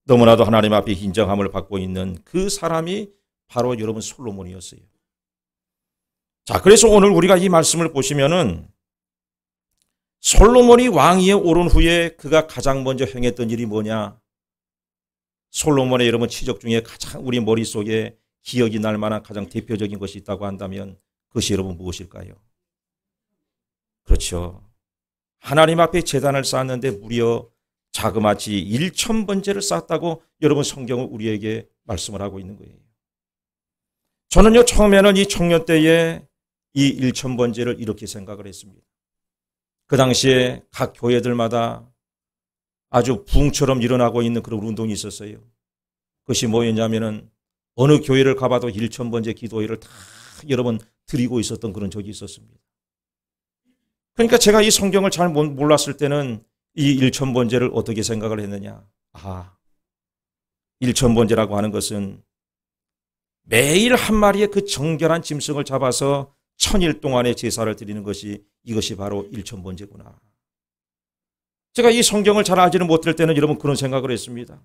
너무나도 하나님 앞에 인정함을 받고 있는 그 사람이 바로 여러분 솔로몬이었어요. 자, 그래서 오늘 우리가 이 말씀을 보시면은 솔로몬이 왕위에 오른 후에 그가 가장 먼저 행했던 일이 뭐냐? 솔로몬의 여러분 치적 중에 가장 우리 머릿속에 기억이 날 만한 가장 대표적인 것이 있다고 한다면 그것이 여러분 무엇일까요? 그렇죠. 하나님 앞에 제단을 쌓았는데 무려 자그마치 1000번제를 쌓았다고 여러분 성경은 우리에게 말씀을 하고 있는 거예요. 저는요 처음에는 이 청년 때에 이 1000번제를 이렇게 생각을 했습니다. 그 당시에 각 교회들마다 아주 붕처럼 일어나고 있는 그런 운동이 있었어요. 그것이 뭐였냐면은 어느 교회를 가봐도 1000번제 기도회를 다 여러분 드리고 있었던 그런 적이 있었습니다. 그러니까 제가 이 성경을 잘 몰랐을 때는 이 1000번제를 어떻게 생각을 했느냐. 1000번제라고 하는 것은 매일 한 마리의 그 정결한 짐승을 잡아서 1000일 동안의 제사를 드리는 것이 이것이 바로 1000번제구나. 제가 이 성경을 잘 알지는 못할 때는 여러분 그런 생각을 했습니다.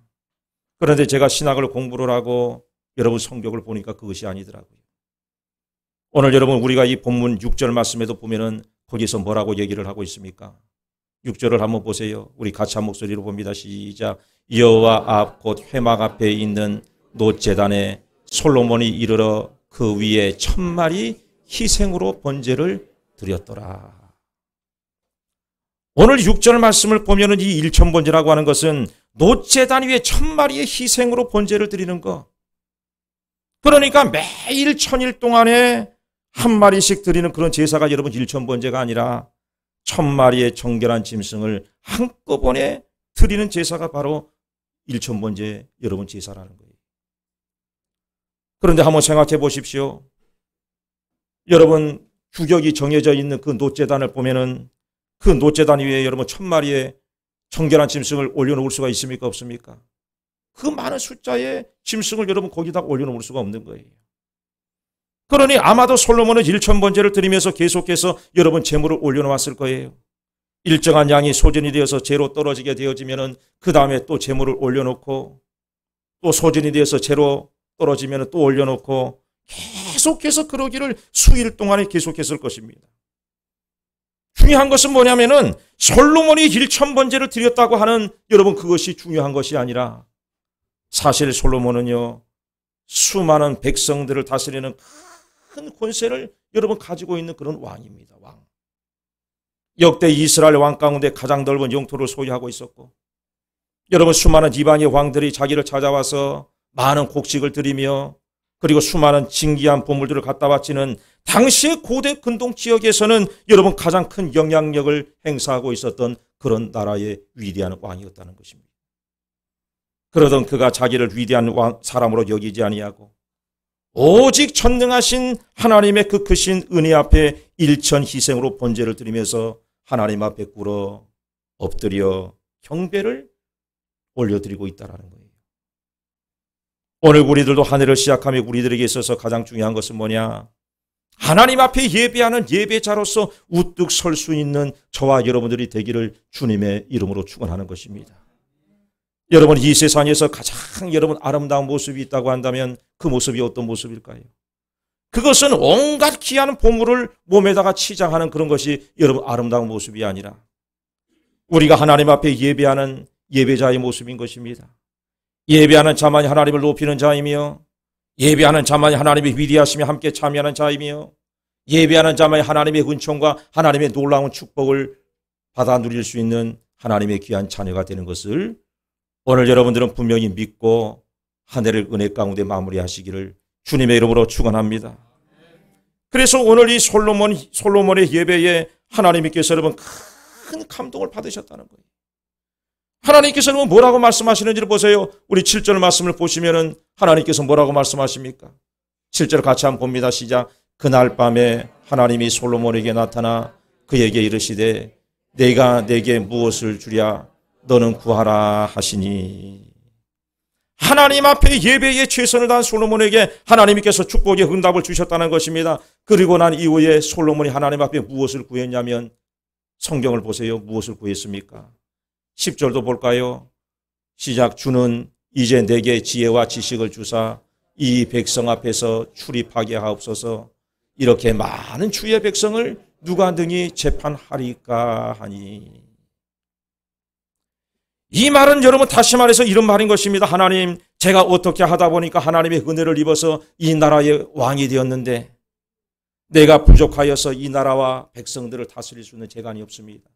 그런데 제가 신학을 공부를 하고 여러분 성경을 보니까 그것이 아니더라고요. 오늘 여러분 우리가 이 본문 6절 말씀에도 보면은 거기서 뭐라고 얘기를 하고 있습니까? 6절을 한번 보세요. 우리 같이 한 목소리로 봅니다. 시작. 여호와 앞 곧 회막 앞에 있는 놋제단에 솔로몬이 이르러 그 위에 1000마리 희생으로 번제를 드렸더라. 오늘 6절 말씀을 보면은 이 1000번제라고 하는 것은 놋제단 위에 1000마리의 희생으로 번제를 드리는 것. 그러니까 매일 1000일 동안에 한 마리씩 드리는 그런 제사가 여러분 1000번제가 아니라 1000마리의 정결한 짐승을 한꺼번에 드리는 제사가 바로 1000번제 여러분 제사라는 거예요. 그런데 한번 생각해 보십시오. 여러분 규격이 정해져 있는 그 놋제단을 보면은 그 놋제단 위에 여러분 1000마리의 정결한 짐승을 올려놓을 수가 있습니까? 없습니까? 그 많은 숫자의 짐승을 여러분 거기다 올려놓을 수가 없는 거예요. 그러니 아마도 솔로몬은 1000번제를 드리면서 계속해서 여러분 제물을 올려놓았을 거예요. 일정한 양이 소진이 되어서 제로 떨어지게 되어지면은 그 다음에 또 제물을 올려놓고 또 소진이 되어서 제로 떨어지면은 또 올려놓고 계속해서 그러기를 수일 동안에 계속했을 것입니다. 중요한 것은 뭐냐면은 솔로몬이 1000번제를 드렸다고 하는 여러분 그것이 중요한 것이 아니라 사실 솔로몬은요 수많은 백성들을 다스리는 큰 권세를 여러분 가지고 있는 그런 왕입니다. 왕. 역대 이스라엘 왕 가운데 가장 넓은 영토를 소유하고 있었고 여러분 수많은 이방의 왕들이 자기를 찾아와서 많은 곡식을 드리며 그리고 수많은 진귀한 보물들을 갖다 바치는 당시의 고대 근동 지역에서는 여러분 가장 큰 영향력을 행사하고 있었던 그런 나라의 위대한 왕이었다는 것입니다. 그러던 그가 자기를 위대한 사람으로 여기지 아니하고 오직 전능하신 하나님의 그 크신 은혜 앞에 1000 희생으로 번제를 드리면서 하나님 앞에 꿇어 엎드려 경배를 올려드리고 있다는 거예요. 오늘 우리들도 한 해를 시작하며 우리들에게 있어서 가장 중요한 것은 뭐냐? 하나님 앞에 예배하는 예배자로서 우뚝 설 수 있는 저와 여러분들이 되기를 주님의 이름으로 축원하는 것입니다. 여러분 이 세상에서 가장 여러분 아름다운 모습이 있다고 한다면 그 모습이 어떤 모습일까요? 그것은 온갖 귀한 보물을 몸에다가 치장하는 그런 것이 여러분 아름다운 모습이 아니라 우리가 하나님 앞에 예배하는 예배자의 모습인 것입니다. 예배하는 자만이 하나님을 높이는 자이며 예배하는 자만이 하나님의 위대하심에 함께 참여하는 자이며 예배하는 자만이 하나님의 은총과 하나님의 놀라운 축복을 받아 누릴 수 있는 하나님의 귀한 자녀가 되는 것을 오늘 여러분들은 분명히 믿고 한 해를 은혜 가운데 마무리하시기를 주님의 이름으로 축원합니다. 그래서 오늘 이 솔로몬의 예배에 하나님께서 여러분 큰 감동을 받으셨다는 거예요. 하나님께서는 뭐라고 말씀하시는지를 보세요. 우리 7절 말씀을 보시면은 하나님께서 뭐라고 말씀하십니까? 7절 같이 한번 봅니다. 시작. 그날 밤에 하나님이 솔로몬에게 나타나 그에게 이르시되 내가 내게 무엇을 주랴 너는 구하라 하시니. 하나님 앞에 예배에 최선을 다한 솔로몬에게 하나님께서 축복의 응답을 주셨다는 것입니다. 그리고 난 이후에 솔로몬이 하나님 앞에 무엇을 구했냐면, 성경을 보세요. 무엇을 구했습니까? 10절도 볼까요? 시작. 주는 이제 내게 지혜와 지식을 주사 이 백성 앞에서 출입하게 하옵소서. 이렇게 많은 주의 백성을 누가 능히 재판하리까 하니. 이 말은 여러분 다시 말해서 이런 말인 것입니다. 하나님, 제가 어떻게 하다 보니까 하나님의 은혜를 입어서 이 나라의 왕이 되었는데 내가 부족하여서 이 나라와 백성들을 다스릴 수 있는 재간이 없습니다.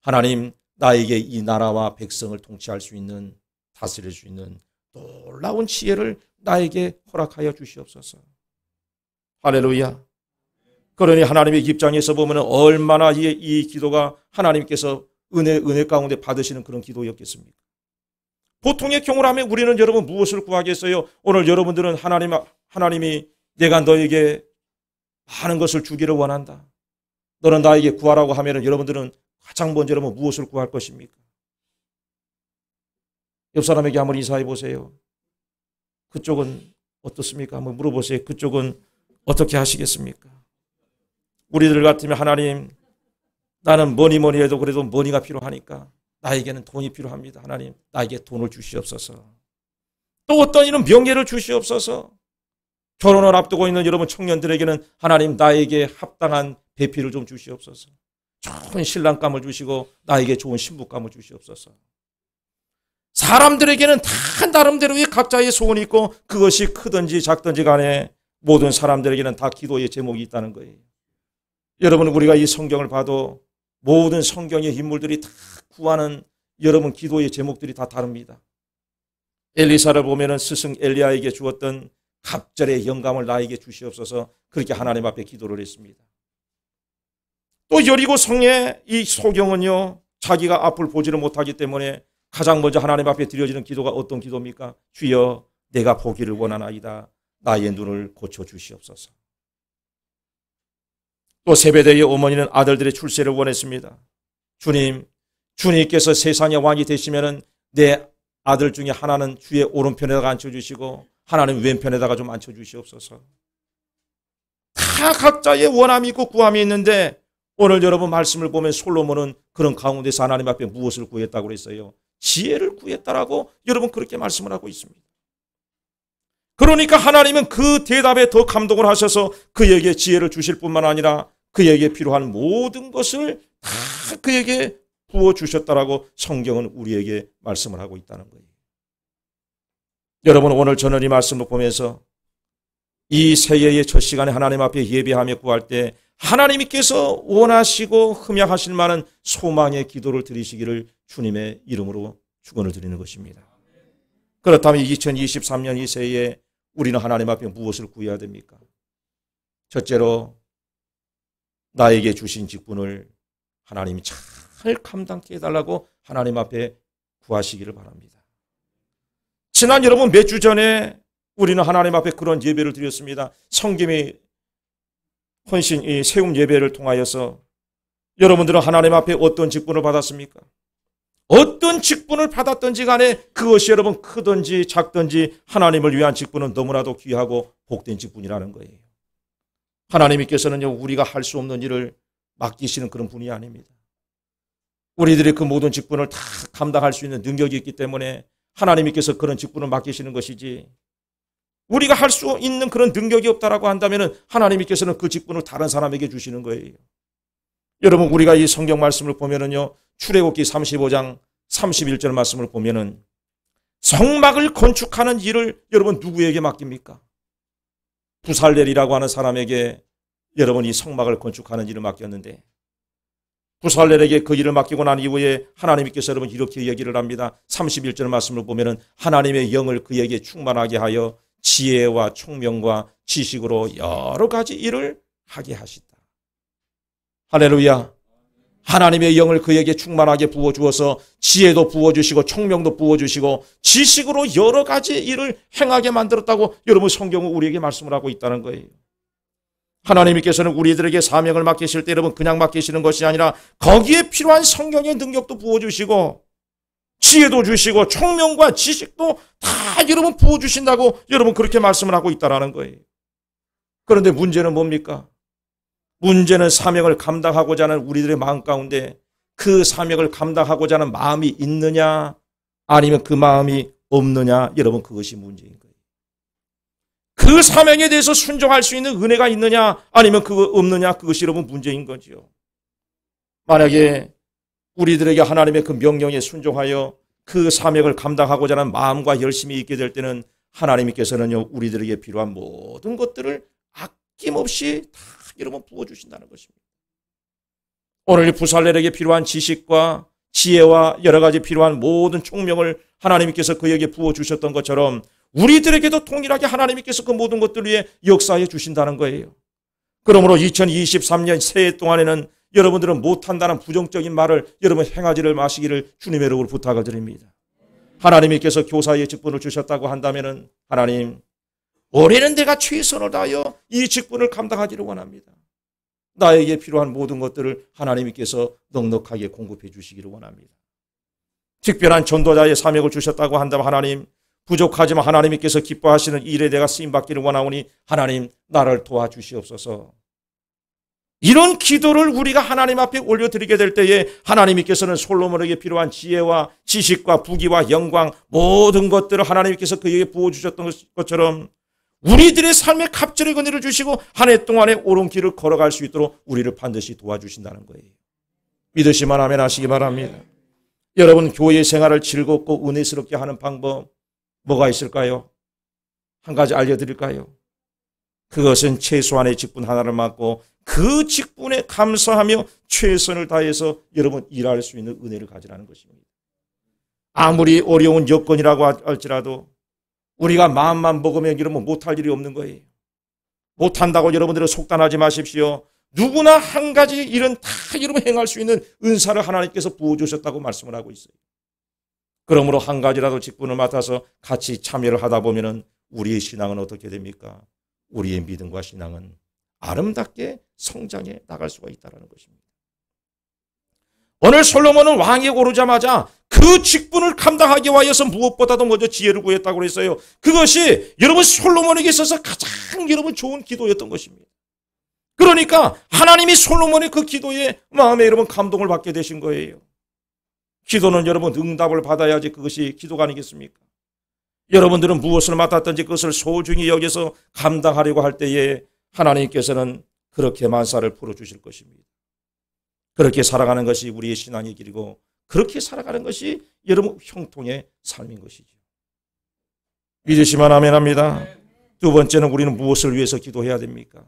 하나님, 나에게 이 나라와 백성을 통치할 수 있는, 다스릴 수 있는 놀라운 지혜를 나에게 허락하여 주시옵소서. 할렐루야. 그러니 하나님의 입장에서 보면 얼마나 이 기도가 하나님께서 은혜 가운데 받으시는 그런 기도였겠습니까? 보통의 경우라면 우리는 여러분 무엇을 구하겠어요? 오늘 여러분들은 하나님이 내가 너에게 많은 것을 주기를 원한다, 너는 나에게 구하라고 하면 여러분들은 가장 먼저 여러분 무엇을 구할 것입니까? 옆 사람에게 한번 인사해 보세요. 그쪽은 어떻습니까? 한번 물어보세요. 그쪽은 어떻게 하시겠습니까? 우리들 같으면 하나님, 나는 뭐니 해도 그래도 머니가 필요하니까 나에게는 돈이 필요합니다. 하나님, 나에게 돈을 주시옵소서. 또 어떤 이는 명예를 주시옵소서. 결혼을 앞두고 있는 여러분 청년들에게는 하나님, 나에게 합당한 배필을 좀 주시옵소서. 좋은 신랑감을 주시고 나에게 좋은 신부감을 주시옵소서. 사람들에게는 다 나름대로의 각자의 소원이 있고 그것이 크든지 작든지 간에 모든 사람들에게는 다 기도의 제목이 있다는 거예요. 여러분, 우리가 이 성경을 봐도 모든 성경의 인물들이 다 구하는 여러분 기도의 제목들이 다 다릅니다. 엘리사를 보면은 스승 엘리야에게 주었던 갑절의 영감을 나에게 주시옵소서, 그렇게 하나님 앞에 기도를 했습니다. 또 여리고 성의 이 소경은요, 자기가 앞을 보지를 못하기 때문에 가장 먼저 하나님 앞에 드려지는 기도가 어떤 기도입니까? 주여, 내가 보기를 원하나이다. 나의 눈을 고쳐 주시옵소서. 또 세베대의 어머니는 아들들의 출세를 원했습니다. 주님, 주님께서 세상의 왕이 되시면은 내 아들 중에 하나는 주의 오른편에다가 앉혀주시고 하나는 왼편에다가 좀 앉혀주시옵소서. 다 각자의 원함이 있고 구함이 있는데 오늘 여러분 말씀을 보면 솔로몬은 그런 가운데서 하나님 앞에 무엇을 구했다고 그랬어요? 지혜를 구했다라고 여러분 그렇게 말씀을 하고 있습니다. 그러니까 하나님은 그 대답에 더 감동을 하셔서 그에게 지혜를 주실 뿐만 아니라 그에게 필요한 모든 것을 다 그에게 부어주셨다라고 성경은 우리에게 말씀을 하고 있다는 거예요. 여러분, 오늘 저는 이 말씀을 보면서 이 새해의 첫 시간에 하나님 앞에 예배하며 구할 때 하나님께서 원하시고 흠양하실 만한 소망의 기도를 드리시기를 주님의 이름으로 축원을 드리는 것입니다. 그렇다면 2023년 이 새해에 우리는 하나님 앞에 무엇을 구해야 됩니까? 첫째로 나에게 주신 직분을 하나님이 잘 감당케 해달라고 하나님 앞에 구하시기를 바랍니다. 지난 여러분 몇 주 전에 우리는 하나님 앞에 그런 예배를 드렸습니다. 성김이 헌신 이 세움 예배를 통하여서 여러분들은 하나님 앞에 어떤 직분을 받았습니까? 어떤 직분을 받았든지 간에 그것이 여러분 크든지 작든지 하나님을 위한 직분은 너무나도 귀하고 복된 직분이라는 거예요. 하나님께서는요, 우리가 할 수 없는 일을 맡기시는 그런 분이 아닙니다. 우리들이 그 모든 직분을 다 감당할 수 있는 능력이 있기 때문에 하나님께서 그런 직분을 맡기시는 것이지, 우리가 할 수 있는 그런 능력이 없다라고 한다면 하나님께서는 그 직분을 다른 사람에게 주시는 거예요. 여러분, 우리가 이 성경 말씀을 보면은요, 출애굽기 35장 31절 말씀을 보면은 성막을 건축하는 일을 여러분 누구에게 맡깁니까? 부살렐이라고 하는 사람에게 여러분 이 성막을 건축하는 일을 맡겼는데, 부살렐에게 그 일을 맡기고 난 이후에 하나님께서 여러분 이렇게 얘기를 합니다. 31절 말씀을 보면은 하나님의 영을 그에게 충만하게 하여 지혜와 총명과 지식으로 여러 가지 일을 하게 하시다. 할렐루야. 하나님의 영을 그에게 충만하게 부어주어서 지혜도 부어주시고 총명도 부어주시고 지식으로 여러 가지 일을 행하게 만들었다고 여러분 성경은 우리에게 말씀을 하고 있다는 거예요. 하나님께서는 우리들에게 사명을 맡기실 때 여러분 그냥 맡기시는 것이 아니라 거기에 필요한 성경의 능력도 부어주시고 지혜도 주시고 총명과 지식도 다 여러분 부어주신다고 여러분 그렇게 말씀을 하고 있다라는 거예요. 그런데 문제는 뭡니까? 문제는 사명을 감당하고자 하는 우리들의 마음 가운데 그 사명을 감당하고자 하는 마음이 있느냐 아니면 그 마음이 없느냐, 여러분 그것이 문제인 거예요. 그 사명에 대해서 순종할 수 있는 은혜가 있느냐 아니면 그거 없느냐, 그것이 여러분 문제인 거죠. 만약에 우리들에게 하나님의 그 명령에 순종하여 그 사명을 감당하고자 하는 마음과 열심이 있게 될 때는 하나님께서는요 우리들에게 필요한 모든 것들을 아낌없이 다 여러분 부어주신다는 것입니다. 오늘 부살렐에게 필요한 지식과 지혜와 여러 가지 필요한 모든 총명을 하나님께서 그에게 부어주셨던 것처럼 우리들에게도 동일하게 하나님께서 그 모든 것들을 위해 역사해 주신다는 거예요. 그러므로 2023년 새해 동안에는 여러분들은 못한다는 부정적인 말을 여러분 행하지를 마시기를 주님의 이름으로 부탁을 드립니다. 하나님께서 교사의 직분을 주셨다고 한다면 하나님, 올해는 내가 최선을 다하여 이 직분을 감당하기를 원합니다. 나에게 필요한 모든 것들을 하나님께서 넉넉하게 공급해 주시기를 원합니다. 특별한 전도자의 사명을 주셨다고 한다면 하나님, 부족하지만 하나님께서 기뻐하시는 일에 내가 쓰임받기를 원하오니 하나님 나를 도와주시옵소서. 이런 기도를 우리가 하나님 앞에 올려드리게 될 때에 하나님께서는 솔로몬에게 필요한 지혜와 지식과 부귀와 영광 모든 것들을 하나님께서 그에게 부어주셨던 것처럼 우리들의 삶에 갑절의 은혜를 주시고 한 해 동안에 옳은 길을 걸어갈 수 있도록 우리를 반드시 도와주신다는 거예요. 믿으시면 아멘 하시기 바랍니다. 여러분 교회 생활을 즐겁고 은혜스럽게 하는 방법 뭐가 있을까요? 한 가지 알려드릴까요? 그것은 최소한의 직분 하나를 맡고 그 직분에 감사하며 최선을 다해서 여러분 일할 수 있는 은혜를 가지라는 것입니다. 아무리 어려운 여건이라고 할지라도 우리가 마음만 먹으면 여러분 못할 일이 없는 거예요. 못한다고 여러분들은 속단하지 마십시오. 누구나 한 가지 일은 다 여러분 행할 수 있는 은사를 하나님께서 부어주셨다고 말씀을 하고 있어요. 그러므로 한 가지라도 직분을 맡아서 같이 참여를 하다 보면 우리의 신앙은 어떻게 됩니까? 우리의 믿음과 신앙은 아름답게 성장해 나갈 수가 있다는 것입니다. 오늘 솔로몬은 왕에 오르자마자 그 직분을 감당하기 위하여서 무엇보다도 먼저 지혜를 구했다고 했어요. 그것이 여러분 솔로몬에게 있어서 가장 여러분 좋은 기도였던 것입니다. 그러니까 하나님이 솔로몬의 그 기도에 마음에 여러분 감동을 받게 되신 거예요. 기도는 여러분 응답을 받아야지 그것이 기도가 아니겠습니까? 여러분들은 무엇을 맡았든지 그것을 소중히 여기서 감당하려고 할 때에 하나님께서는 그렇게 만사를 풀어주실 것입니다. 그렇게 살아가는 것이 우리의 신앙의 길이고 그렇게 살아가는 것이 여러분 형통의 삶인 것이죠. 믿으시면 아멘 합니다. 두 번째는 우리는 무엇을 위해서 기도해야 됩니까?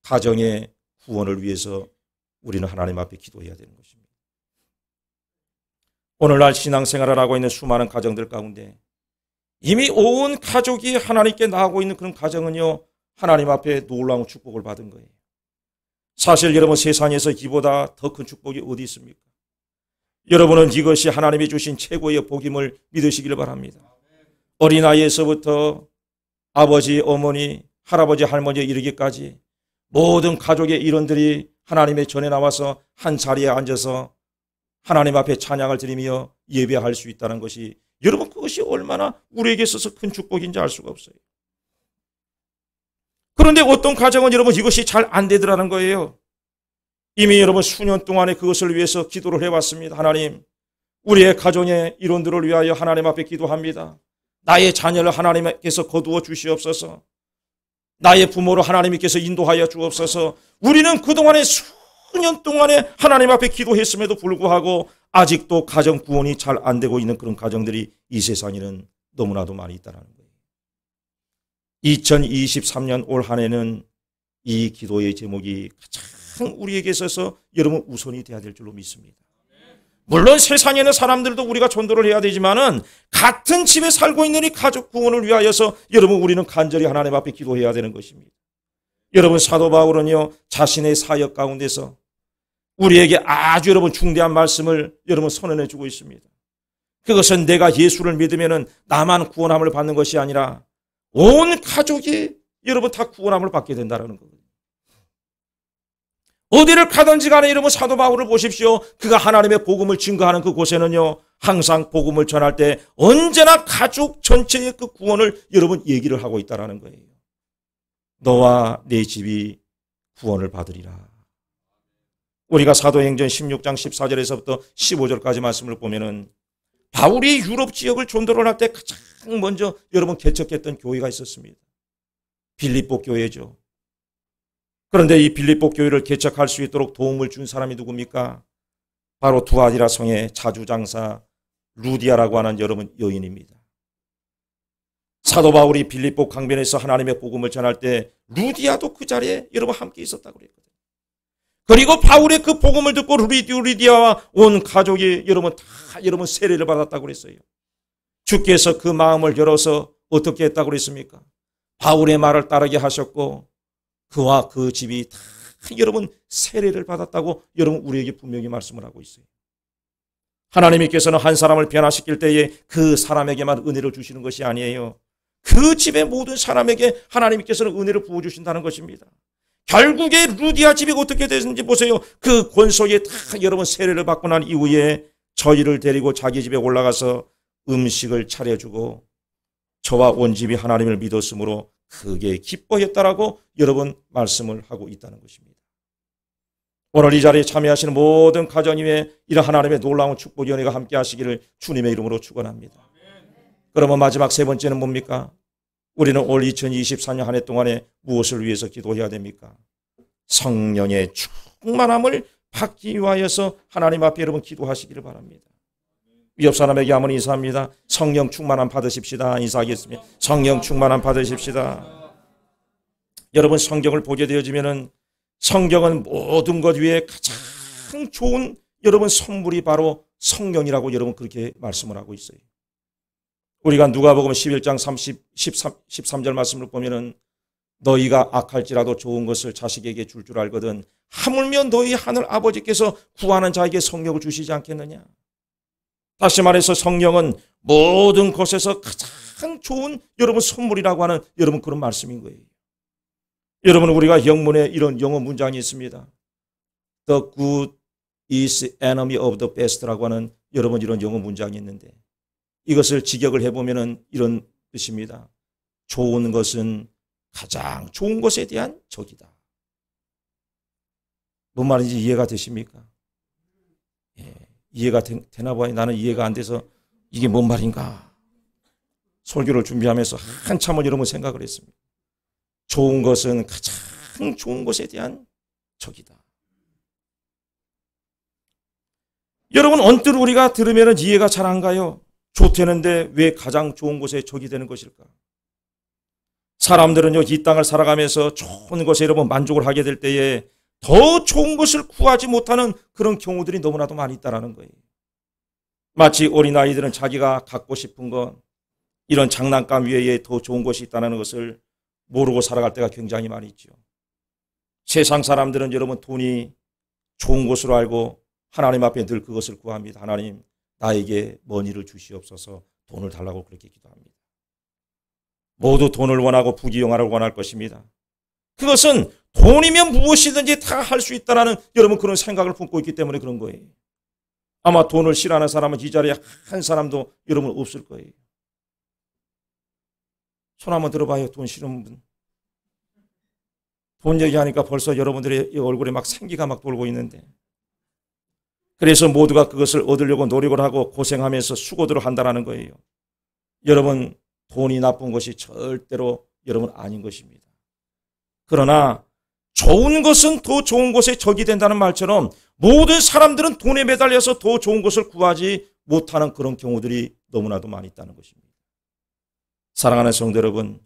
가정의 구원을 위해서 우리는 하나님 앞에 기도해야 되는 것입니다. 오늘날 신앙생활을 하고 있는 수많은 가정들 가운데 이미 온 가족이 하나님께 나아가고 있는 그런 가정은요, 하나님 앞에 놀라운 축복을 받은 거예요. 사실 여러분 세상에서 이보다 더 큰 축복이 어디 있습니까? 여러분은 이것이 하나님이 주신 최고의 복임을 믿으시길 바랍니다. 어린아이에서부터 아버지, 어머니, 할아버지, 할머니에 이르기까지 모든 가족의 일원들이 하나님의 전에 나와서 한 자리에 앉아서 하나님 앞에 찬양을 드리며 예배할 수 있다는 것이 여러분 그것이 얼마나 우리에게 있어서 큰 축복인지 알 수가 없어요. 그런데 어떤 가정은 여러분 이것이 잘 안 되더라는 거예요. 이미 여러분 수년 동안에 그것을 위해서 기도를 해왔습니다. 하나님, 우리의 가정의 일원들을 위하여 하나님 앞에 기도합니다. 나의 자녀를 하나님께서 거두어 주시옵소서. 나의 부모를 하나님께서 인도하여 주옵소서. 우리는 그동안에 수년 동안에 하나님 앞에 기도했음에도 불구하고 아직도 가정 구원이 잘 안 되고 있는 그런 가정들이 이 세상에는 너무나도 많이 있다는 거예요. 2023년 올 한 해는 이 기도의 제목이 가장 우리에게 있어서 여러분 우선이 돼야 될 줄로 믿습니다. 물론 세상에는 사람들도 우리가 전도를 해야 되지만은 같은 집에 살고 있는 이 가족 구원을 위하여서 여러분 우리는 간절히 하나님 앞에 기도해야 되는 것입니다. 여러분 사도 바울은요 자신의 사역 가운데서 우리에게 아주 여러분 중대한 말씀을 여러분 선언해 주고 있습니다. 그것은 내가 예수를 믿으면은 나만 구원함을 받는 것이 아니라 온 가족이 여러분 다 구원함을 받게 된다는 거거든요. 어디를 가든지 간에 여러분 사도 바울을 보십시오. 그가 하나님의 복음을 증거하는 그곳에는요, 항상 복음을 전할 때 언제나 가족 전체의 그 구원을 여러분 얘기를 하고 있다는 거예요. 너와 네 집이 구원을 받으리라. 우리가 사도행전 16장 14절에서부터 15절까지 말씀을 보면은 바울이 유럽 지역을 전도를 할 때 가장 먼저 여러분 개척했던 교회가 있었습니다. 빌립보 교회죠. 그런데 이 빌립보 교회를 개척할 수 있도록 도움을 준 사람이 누굽니까? 바로 두아디라 성의 자주장사 루디아라고 하는 여러분 여인입니다. 사도 바울이 빌립보 강변에서 하나님의 복음을 전할 때 루디아도 그 자리에 여러분 함께 있었다고 그랬거든요. 그리고 바울의 그 복음을 듣고 루디아와 온 가족이 여러분 다 여러분 세례를 받았다고 그랬어요. 주께서 그 마음을 열어서 어떻게 했다고 그랬습니까? 바울의 말을 따르게 하셨고 그와 그 집이 다 여러분 세례를 받았다고 여러분 우리에게 분명히 말씀을 하고 있어요. 하나님께서는 한 사람을 변화시킬 때에 그 사람에게만 은혜를 주시는 것이 아니에요. 그 집의 모든 사람에게 하나님께서는 은혜를 부어주신다는 것입니다. 결국에 루디아 집이 어떻게 됐는지 보세요. 그 권속에 다 여러분 세례를 받고 난 이후에 저희를 데리고 자기 집에 올라가서 음식을 차려주고 저와 온 집이 하나님을 믿었으므로 크게 기뻐했다라고 여러분 말씀을 하고 있다는 것입니다. 오늘 이 자리에 참여하시는 모든 가정 위에 이런 하나님의 놀라운 축복의 은혜가 함께 하시기를 주님의 이름으로 축원합니다. 그러면 마지막 세 번째는 뭡니까? 우리는 올 2024년 한 해 동안에 무엇을 위해서 기도해야 됩니까? 성령의 충만함을 받기 위하여서 하나님 앞에 여러분 기도하시기를 바랍니다. 위협 사람에게 한번 인사합니다. 성령 충만함 받으십시다. 인사하겠습니다. 성령 충만함 받으십시다. 여러분 성경을 보게 되어지면은 성경은 모든 것 위에 가장 좋은 여러분 선물이 바로 성령이라고 여러분 그렇게 말씀을 하고 있어요. 우리가 누가복음 11장 13절 말씀을 보면은 너희가 악할지라도 좋은 것을 자식에게 줄 알거든 하물며 너희 하늘 아버지께서 구하는 자에게 성령을 주시지 않겠느냐. 다시 말해서 성령은 모든 것에서 가장 좋은 여러분 선물이라고 하는 여러분 그런 말씀인 거예요. 여러분 우리가 영문에 이런 영어 문장이 있습니다. The good is enemy of the best라고 하는 여러분 이런 영어 문장이 있는데 이것을 직역을 해보면 이런 뜻입니다. 좋은 것은 가장 좋은 것에 대한 적이다. 뭔 말인지 이해가 되십니까? 예, 이해가 되나 봐요. 나는 이해가 안 돼서 이게 뭔 말인가. 설교를 준비하면서 한참을 여러분 생각을 했습니다. 좋은 것은 가장 좋은 것에 대한 적이다. 여러분 언뜻 우리가 들으면 이해가 잘 안 가요. 좋다는데 왜 가장 좋은 것에 적이 되는 것일까? 사람들은요 이 땅을 살아가면서 좋은 것에 여러분 만족을 하게 될 때에 더 좋은 것을 구하지 못하는 그런 경우들이 너무나도 많이 있다는 거예요. 마치 어린아이들은 자기가 갖고 싶은 것 이런 장난감 외에 더 좋은 것이 있다는 것을 모르고 살아갈 때가 굉장히 많이 있죠. 세상 사람들은 여러분 돈이 좋은 것으로 알고 하나님 앞에 늘 그것을 구합니다. 하나님 나에게 머니를 주시옵소서. 돈을 달라고 그렇게 기도합니다. 모두 돈을 원하고 부귀영화를 원할 것입니다. 그것은 돈이면 무엇이든지 다 할 수 있다는 여러분 그런 생각을 품고 있기 때문에 그런 거예요. 아마 돈을 싫어하는 사람은 이 자리에 한 사람도 여러분 없을 거예요. 손 한번 들어봐요. 돈 싫은 분. 돈 얘기하니까 벌써 여러분들의 얼굴에 막 생기가 막 돌고 있는데 그래서 모두가 그것을 얻으려고 노력을 하고 고생하면서 수고들을 한다는 거예요. 여러분 돈이 나쁜 것이 절대로 여러분 아닌 것입니다. 그러나 좋은 것은 더 좋은 것에 적이 된다는 말처럼 모든 사람들은 돈에 매달려서 더 좋은 것을 구하지 못하는 그런 경우들이 너무나도 많이 있다는 것입니다. 사랑하는 성도 여러분,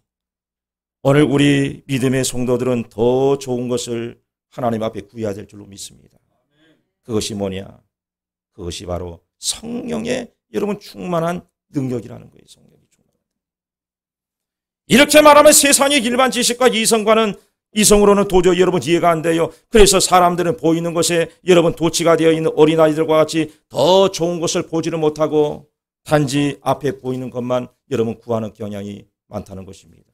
오늘 우리 믿음의 성도들은 더 좋은 것을 하나님 앞에 구해야 될 줄로 믿습니다. 그것이 뭐냐? 그것이 바로 성령의 여러분 충만한 능력이라는 거예요. 성령이 충만한. 이렇게 말하면 세상의 일반 지식과 이성으로는 도저히 여러분 이해가 안 돼요. 그래서 사람들은 보이는 것에 여러분 도취가 되어 있는 어린아이들과 같이 더 좋은 것을 보지를 못하고 단지 앞에 보이는 것만 여러분 구하는 경향이 많다는 것입니다.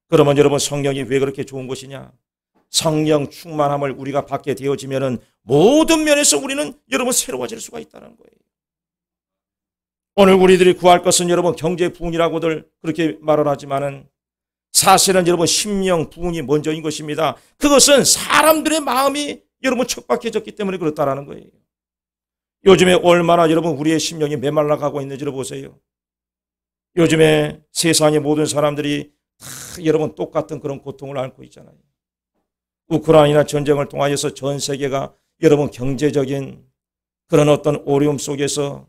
그러면 여러분 성령이 왜 그렇게 좋은 것이냐? 성령 충만함을 우리가 받게 되어지면은 모든 면에서 우리는 여러분 새로워질 수가 있다는 거예요. 오늘 우리들이 구할 것은 여러분 경제 부흥이라고들 그렇게 말을 하지만은 사실은 여러분 심령 부흥이 먼저인 것입니다. 그것은 사람들의 마음이 여러분 척박해졌기 때문에 그렇다라는 거예요. 요즘에 얼마나 여러분 우리의 심령이 메말라 가고 있는지를 보세요. 요즘에 세상의 모든 사람들이 다 여러분 똑같은 그런 고통을 앓고 있잖아요. 우크라이나 전쟁을 통하여서 전 세계가 여러분 경제적인 그런 어떤 어려움 속에서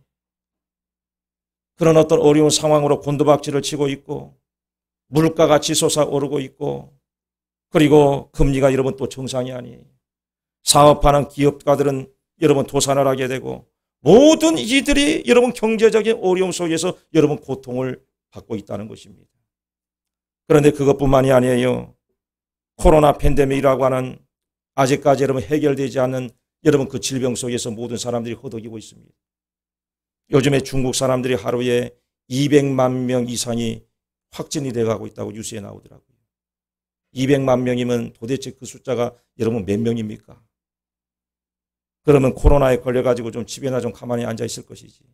그런 어떤 어려운 상황으로 곤두박질을 치고 있고 물가가 치솟아오르고 있고 그리고 금리가 여러분 또 정상이 아니에요. 사업하는 기업가들은 여러분 도산을 하게 되고 모든 이들이 여러분 경제적인 어려움 속에서 여러분 고통을 받고 있다는 것입니다. 그런데 그것뿐만이 아니에요. 코로나 팬데믹이라고 하는 아직까지 여러분 해결되지 않는 여러분 그 질병 속에서 모든 사람들이 허덕이고 있습니다. 요즘에 중국 사람들이 하루에 200만 명 이상이 확진이 돼가고 있다고 뉴스에 나오더라고요. 200만 명이면 도대체 그 숫자가 여러분 몇 명입니까? 그러면 코로나에 걸려가지고 좀 집에나 좀 가만히 앉아 있을 것이지.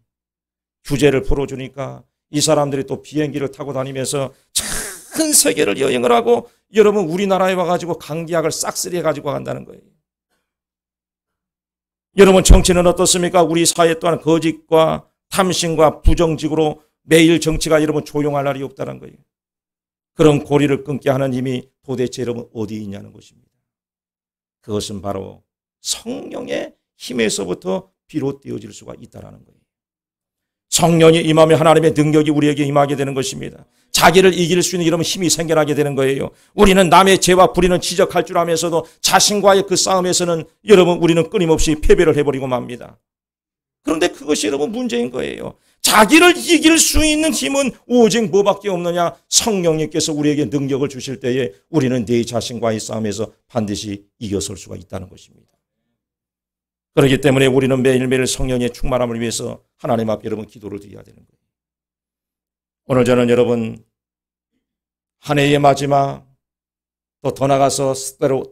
규제를 풀어주니까 이 사람들이 또 비행기를 타고 다니면서 전 세계를 여행을 하고 여러분 우리나라에 와가지고 감기약을 싹쓸이 해가지고 간다는 거예요. 여러분 정치는 어떻습니까? 우리 사회 또한 거짓과 탐심과 부정직으로 매일 정치가 여러분 조용할 날이 없다는 거예요. 그런 고리를 끊게 하는 힘이 도대체 여러분 어디에 있냐는 것입니다. 그것은 바로 성령의 힘에서부터 비롯되어질 수가 있다는 거예요. 성령이 임하면 하나님의 능력이 우리에게 임하게 되는 것입니다. 자기를 이길 수 있는 이런 힘이 생겨나게 되는 거예요. 우리는 남의 죄와 불의는 지적할 줄 알면서도 자신과의 그 싸움에서는 여러분 우리는 끊임없이 패배를 해버리고 맙니다. 그런데 그것이 여러분 문제인 거예요. 자기를 이길 수 있는 힘은 오직 뭐밖에 없느냐? 성령님께서 우리에게 능력을 주실 때에 우리는 내 자신과의 싸움에서 반드시 이겨설 수가 있다는 것입니다. 그렇기 때문에 우리는 매일매일 성령의 충만함을 위해서 하나님 앞에 여러분 기도를 드려야 되는 거예요. 오늘 저는 여러분 한 해의 마지막 또 더 나가서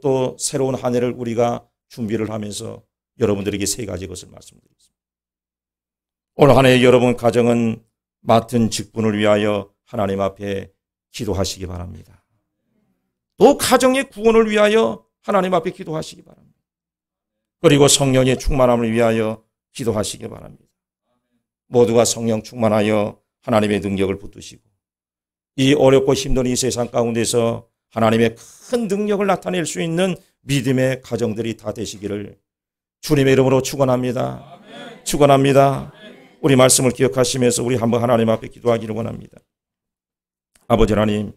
또 새로운 한 해를 우리가 준비를 하면서 여러분들에게 세 가지 것을 말씀드리겠습니다. 오늘 한 해 여러분 가정은 맡은 직분을 위하여 하나님 앞에 기도하시기 바랍니다. 또 가정의 구원을 위하여 하나님 앞에 기도하시기 바랍니다. 그리고 성령의 충만함을 위하여 기도하시기 바랍니다. 모두가 성령 충만하여 하나님의 능력을 붙드시고 이 어렵고 힘든 이 세상 가운데서 하나님의 큰 능력을 나타낼 수 있는 믿음의 가정들이 다 되시기를 주님의 이름으로 축원합니다. 축원합니다. 우리 말씀을 기억하시면서 우리 한번 하나님 앞에 기도하기를 원합니다. 아버지 하나님,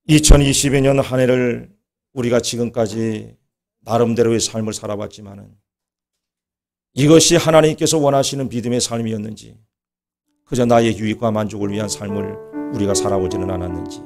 2022년 한 해를 우리가 지금까지 나름대로의 삶을 살아왔지만은 이것이 하나님께서 원하시는 믿음의 삶이었는지 그저 나의 유익과 만족을 위한 삶을 우리가 살아오지는 않았는지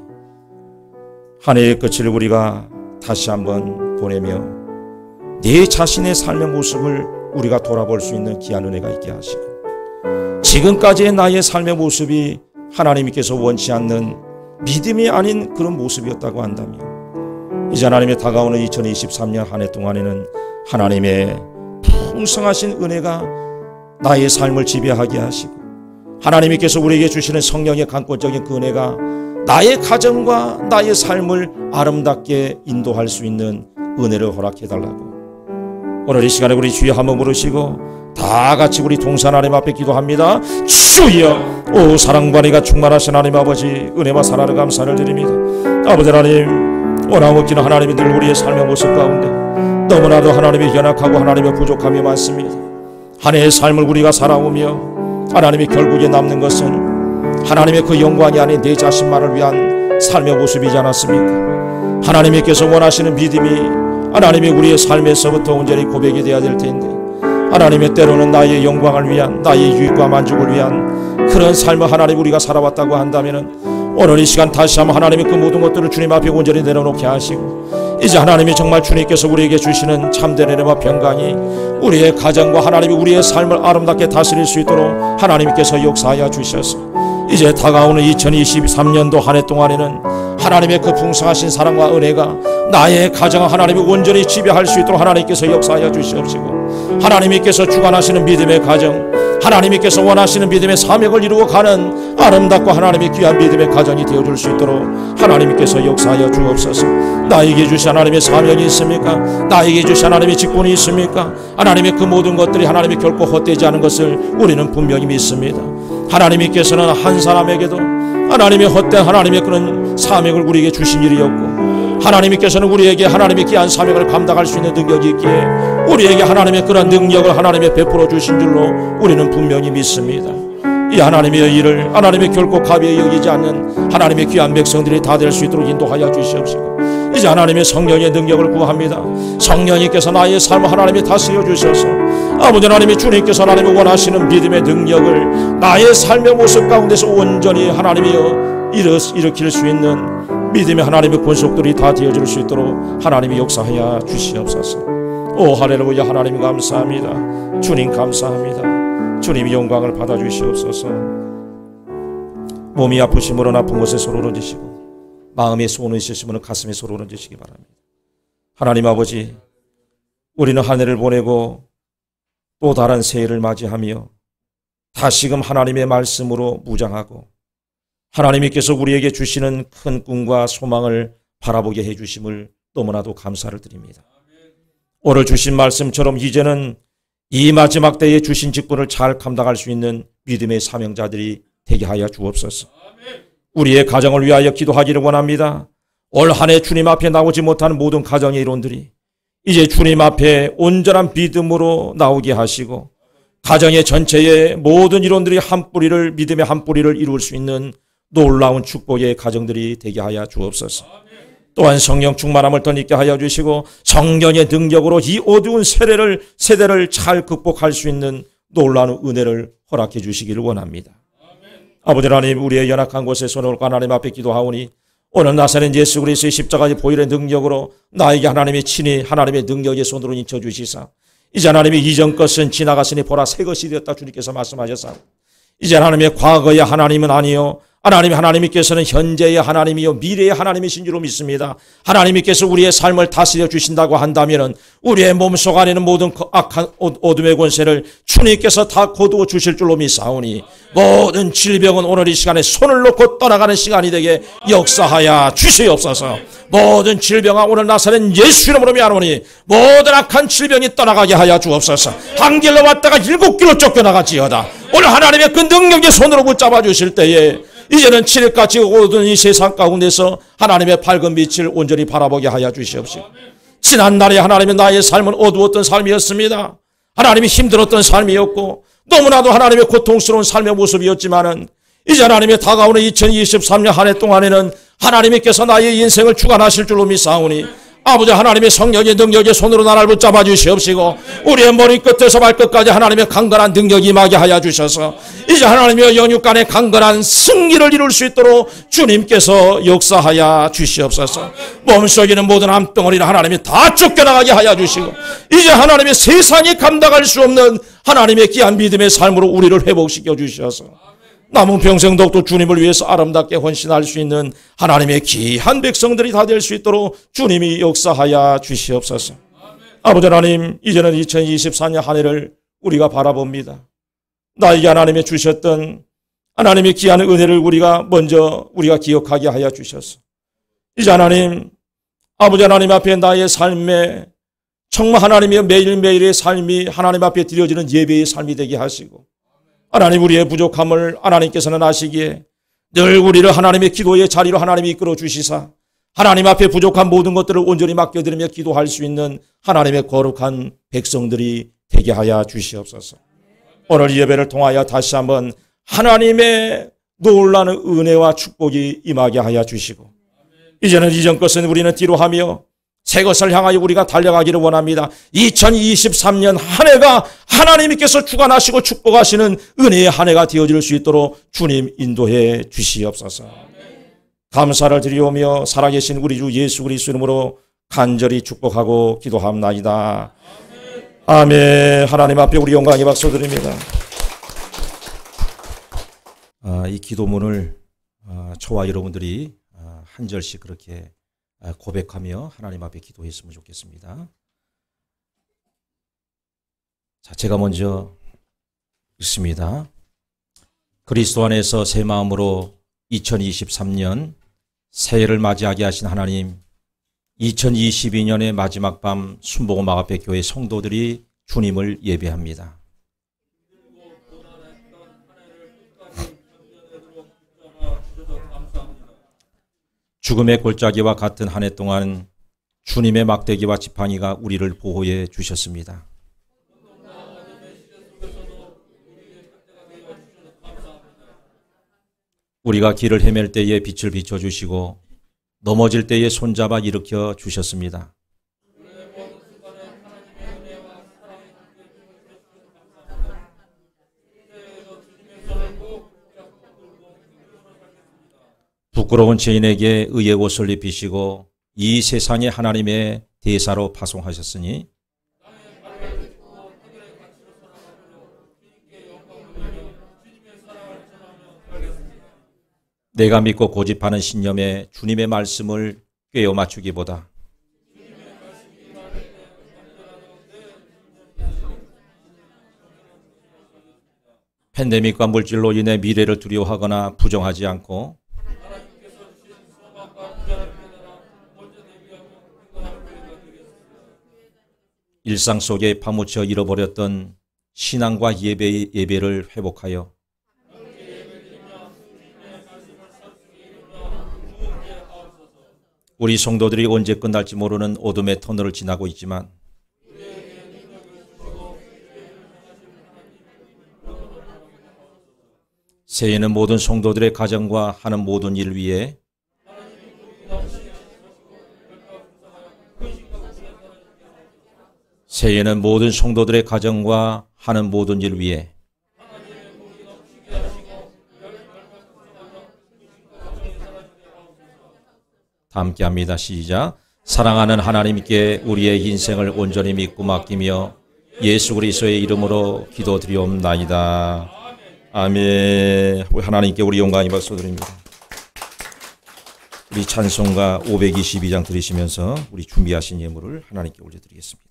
한 해의 끝을 우리가 다시 한번 보내며 내 자신의 삶의 모습을 우리가 돌아볼 수 있는 귀한 은혜가 있게 하시고 지금까지의 나의 삶의 모습이 하나님께서 원치 않는 믿음이 아닌 그런 모습이었다고 한다면 이제 하나님의 다가오는 2023년 한 해 동안에는 하나님의 풍성하신 은혜가 나의 삶을 지배하게 하시고 하나님께서 우리에게 주시는 성령의 강권적인 그 은혜가 나의 가정과 나의 삶을 아름답게 인도할 수 있는 은혜를 허락해달라고 오늘 이 시간에 우리 주여 한번 부르시고 다 같이 우리 동산 하나님 앞에 기도합니다. 주여, 오 사랑과 충만하신 하나님 아버지, 은혜와 사랑을 감사를 드립니다. 아버지 하나님, 원하옵기는 하나님이 늘 우리의 삶의 모습 가운데 너무나도 하나님이 연약하고 하나님의 부족함이 많습니다. 한 해의 삶을 우리가 살아오며 하나님이 결국에 남는 것은 하나님의 그 영광이 아닌 내 자신만을 위한 삶의 모습이지 않았습니까? 하나님께서 원하시는 믿음이 하나님이 우리의 삶에서부터 온전히 고백이 되어야 될 텐데 하나님의 때로는 나의 영광을 위한 나의 유익과 만족을 위한 그런 삶을 하나님 우리가 살아왔다고 한다면 오늘 이 시간 다시 한번 하나님의 그 모든 것들을 주님 앞에 온전히 내려놓게 하시고 이제 하나님이 정말 주님께서 우리에게 주시는 참된 은혜와 평강이 우리의 가정과 하나님이 우리의 삶을 아름답게 다스릴 수 있도록 하나님께서 역사하여 주셔서 이제 다가오는 2023년도 한 해 동안에는 하나님의 그 풍성하신 사랑과 은혜가 나의 가정을 하나님이 온전히 지배할 수 있도록 하나님께서 역사하여 주시옵시고, 하나님께서 주관하시는 믿음의 가정, 하나님께서 원하시는 믿음의 사명을 이루어 가는 아름답고 하나님의 귀한 믿음의 가정이 되어줄 수 있도록 하나님께서 역사하여 주옵소서. 나에게 주신 하나님의 사명이 있습니까? 나에게 주신 하나님의 직분이 있습니까? 하나님의 그 모든 것들이 하나님이 결코 헛되지 않은 것을 우리는 분명히 믿습니다. 하나님께서는 한 사람에게도 하나님의 헛된 하나님의 그런 사명을 우리에게 주신 일이 없고, 하나님께서는 우리에게 하나님의 귀한 사명을 감당할 수 있는 능력이 있기에 우리에게 하나님의 그런 능력을 하나님의 베풀어 주신 줄로 우리는 분명히 믿습니다. 이 하나님의 일을 하나님의 결코 가벼이 여기지 않는 하나님의 귀한 백성들이 다 될 수 있도록 인도하여 주시옵시고, 이제 하나님의 성령의 능력을 구합니다. 성령님께서 나의 삶을 하나님이 다스려 주셔서 아버지 하나님의 주님께서 하나님이 원하시는 믿음의 능력을 나의 삶의 모습 가운데서 온전히 하나님이여 일으킬 수 있는 믿음의 하나님의 권속들이 다 되어질 수 있도록 하나님이 역사하여 주시옵소서. 오 할렐루야. 하나님 감사합니다. 주님 감사합니다. 주님이 영광을 받아 주시옵소서. 몸이 아프시므로 아픈 곳에 소로를 지시고 마음에 소원이 있으시면 가슴에 소로를 지시기 바랍니다. 하나님 아버지, 우리는 한 해를 보내고 또 다른 새해를 맞이하며 다시금 하나님의 말씀으로 무장하고 하나님께서 우리에게 주시는 큰 꿈과 소망을 바라보게 해주심을 너무나도 감사를 드립니다. 오늘 주신 말씀처럼 이제는 이 마지막 때에 주신 직분을 잘 감당할 수 있는 믿음의 사명자들이 되게 하여 주옵소서. 우리의 가정을 위하여 기도하기를 원합니다. 올 한 해 주님 앞에 나오지 못하는 모든 가정의 이론들이 이제 주님 앞에 온전한 믿음으로 나오게 하시고, 가정의 전체의 모든 이론들이 한 뿌리를, 믿음의 한 뿌리를 이룰 수 있는 놀라운 축복의 가정들이 되게 하여 주옵소서. 또한 성령 충만함을 더 있게 하여 주시고 성령의 능력으로 이 어두운 세대를 잘 극복할 수 있는 놀라운 은혜를 허락해 주시기를 원합니다. 아버지 하나님, 우리의 연약한 곳에 손을 얹고 하나님 앞에 기도하오니 오늘 나사렛 예수 그리스도의 십자가의 보혈의 능력으로 나에게 하나님의 친히 하나님의 능력의 손으로 인쳐주시사 이제 하나님이 이전 것은 지나갔으니 보라 새 것이 되었다 주님께서 말씀하셨사. 이제 하나님의 과거의 하나님은 아니요 하나님께서는 현재의 하나님이요 미래의 하나님이신 줄로 믿습니다. 하나님께서 우리의 삶을 다스려 주신다고 한다면 우리의 몸속 안에는 모든 악한 어둠의 권세를 주님께서 다 거두어 주실 줄로 믿사오니 모든 질병은 오늘 이 시간에 손을 놓고 떠나가는 시간이 되게 역사하여 주시옵소서. 모든 질병아 오늘 나사렛 예수 이름으로 미안하오니 모든 악한 질병이 떠나가게 하여 주옵소서. 한 길로 왔다가 7길로 쫓겨나가지어다. 오늘 하나님의 그 능력의 손으로 붙잡아 주실 때에 이제는 칠흑같이 어두운 이 세상 가운데서 하나님의 밝은 빛을 온전히 바라보게 하여 주시옵시고, 지난날에 하나님의 나의 삶은 어두웠던 삶이었습니다. 하나님이 힘들었던 삶이었고 너무나도 하나님의 고통스러운 삶의 모습이었지만은 이제 하나님의 다가오는 2023년 한 해 동안에는 하나님께서 나의 인생을 주관하실 줄로 믿사오니 아버지 하나님의 성령의 능력의 손으로 나를 붙잡아 주시옵시고 우리의 머리끝에서 발끝까지 하나님의 강건한 능력이 임하게 하여 주셔서 이제 하나님의 영육간의 강건한 승리를 이룰 수 있도록 주님께서 역사하여 주시옵소서. 몸속에는 모든 암덩어리를 하나님이 다 쫓겨나가게 하여 주시고 이제 하나님의 세상이 감당할 수 없는 하나님의 귀한 믿음의 삶으로 우리를 회복시켜 주셔서 남은 평생도 또 주님을 위해서 아름답게 헌신할 수 있는 하나님의 귀한 백성들이 다 될 수 있도록 주님이 역사하여 주시옵소서. 아버지 하나님, 이제는 2024년 한 해를 우리가 바라봅니다. 나에게 하나님이 주셨던 하나님의 귀한 은혜를 우리가 기억하게 하여 주셔서 이제 하나님, 아버지 하나님 앞에 나의 삶에 정말 하나님의 매일매일의 삶이 하나님 앞에 드려지는 예배의 삶이 되게 하시고 하나님 우리의 부족함을 하나님께서는 아시기에 늘 우리를 하나님의 기도의 자리로 하나님이 이끌어 주시사 하나님 앞에 부족한 모든 것들을 온전히 맡겨드리며 기도할 수 있는 하나님의 거룩한 백성들이 되게 하여 주시옵소서. 오늘 이 예배를 통하여 다시 한번 하나님의 놀라운 은혜와 축복이 임하게 하여 주시고 이제는 이전 것은 우리는 뒤로 하며 새 것을 향하여 우리가 달려가기를 원합니다. 2023년 한 해가 하나님께서 주관하시고 축복하시는 은혜의 한 해가 되어질 수 있도록 주님 인도해 주시옵소서. 감사를 드리오며 살아계신 우리 주 예수 그리스도 이름으로 간절히 축복하고 기도합나이다. 아멘. 하나님 앞에 우리 영광의 박수 드립니다. 이 기도문을 저와 여러분들이 한 절씩 그렇게 고백하며 하나님 앞에 기도했으면 좋겠습니다. 자, 제가 먼저 읽습니다. 그리스도 안에서 새 마음으로 2023년 새해를 맞이하게 하신 하나님, 2022년의 마지막 밤 순복음 아가페 교회 성도들이 주님을 예배합니다. 죽음의 골짜기와 같은 한 해 동안 주님의 막대기와 지팡이가 우리를 보호해 주셨습니다. 우리가 길을 헤맬 때에 빛을 비춰주시고 넘어질 때에 손잡아 일으켜 주셨습니다. 부끄러운 죄인에게 의의 옷을 입히시고 이 세상에 하나님의 대사로 파송하셨으니 내가 믿고 고집하는 신념에 주님의 말씀을 꿰어 맞추기보다 팬데믹과 물질로 인해 미래를 두려워하거나 부정하지 않고 일상 속에 파묻혀 잃어버렸던 신앙과 예배를 회복하여 우리 성도들이 언제 끝날지 모르는 어둠의 터널을 지나고 있지만 새해에는 모든 성도들의 가정과 하는 모든 일 위에 새해에는 모든 성도들의 가정과 하는 모든 일 위에 다 함께합니다. 시작. 사랑하는 하나님께 우리의 인생을 온전히 믿고 맡기며 예수 그리스도의 이름으로 기도드리옵나이다. 아멘. 하나님께 우리 영광의 박수 드립니다. 우리 찬송가 522장 들으시면서 우리 준비하신 예물을 하나님께 올려드리겠습니다.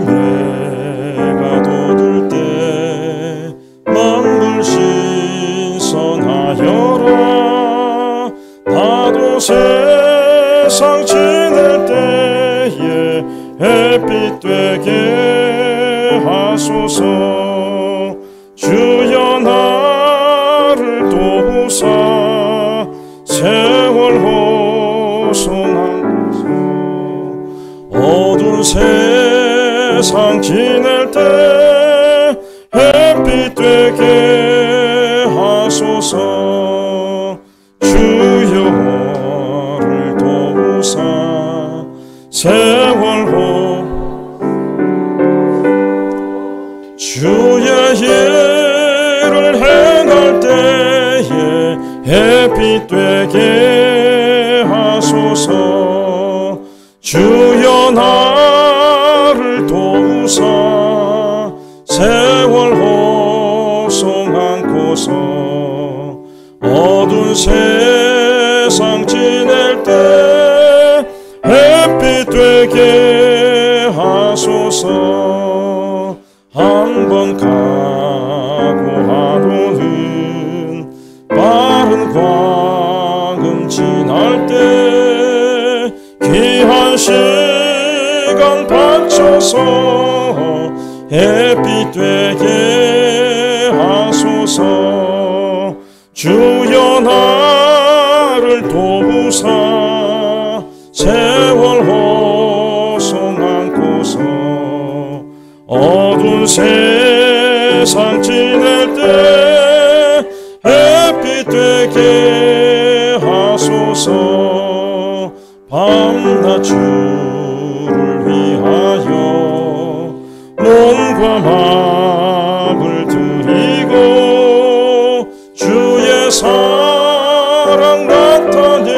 아침해가 돋을 때 만물 신선하여라. 나도 세상 지낼 때에 햇빛 되게 하소서. 주여 나를 도우사 세월 호송한 어두운 세상 지낼 때 햇빛 되게 하소서. 주여 나를 도우사 세월 주의 일을 행할 때에 햇빛 되게 하소서. 주여 나를 도우사 세월 호송 않고서 어두운 세상 지낼 때 햇빛 되게 하소서. 한번 가고 하루는 빠른 광음 지날 때 귀한 시간 바쳐서 햇빛 되게 하소서. 주여 나를 도우사 세월 호송 않고서 어두운 세상 지낼 때 햇빛 되게 하소서. 밤낮 주를 위하여 몸과 마음을 드리고 주의 사랑 나타내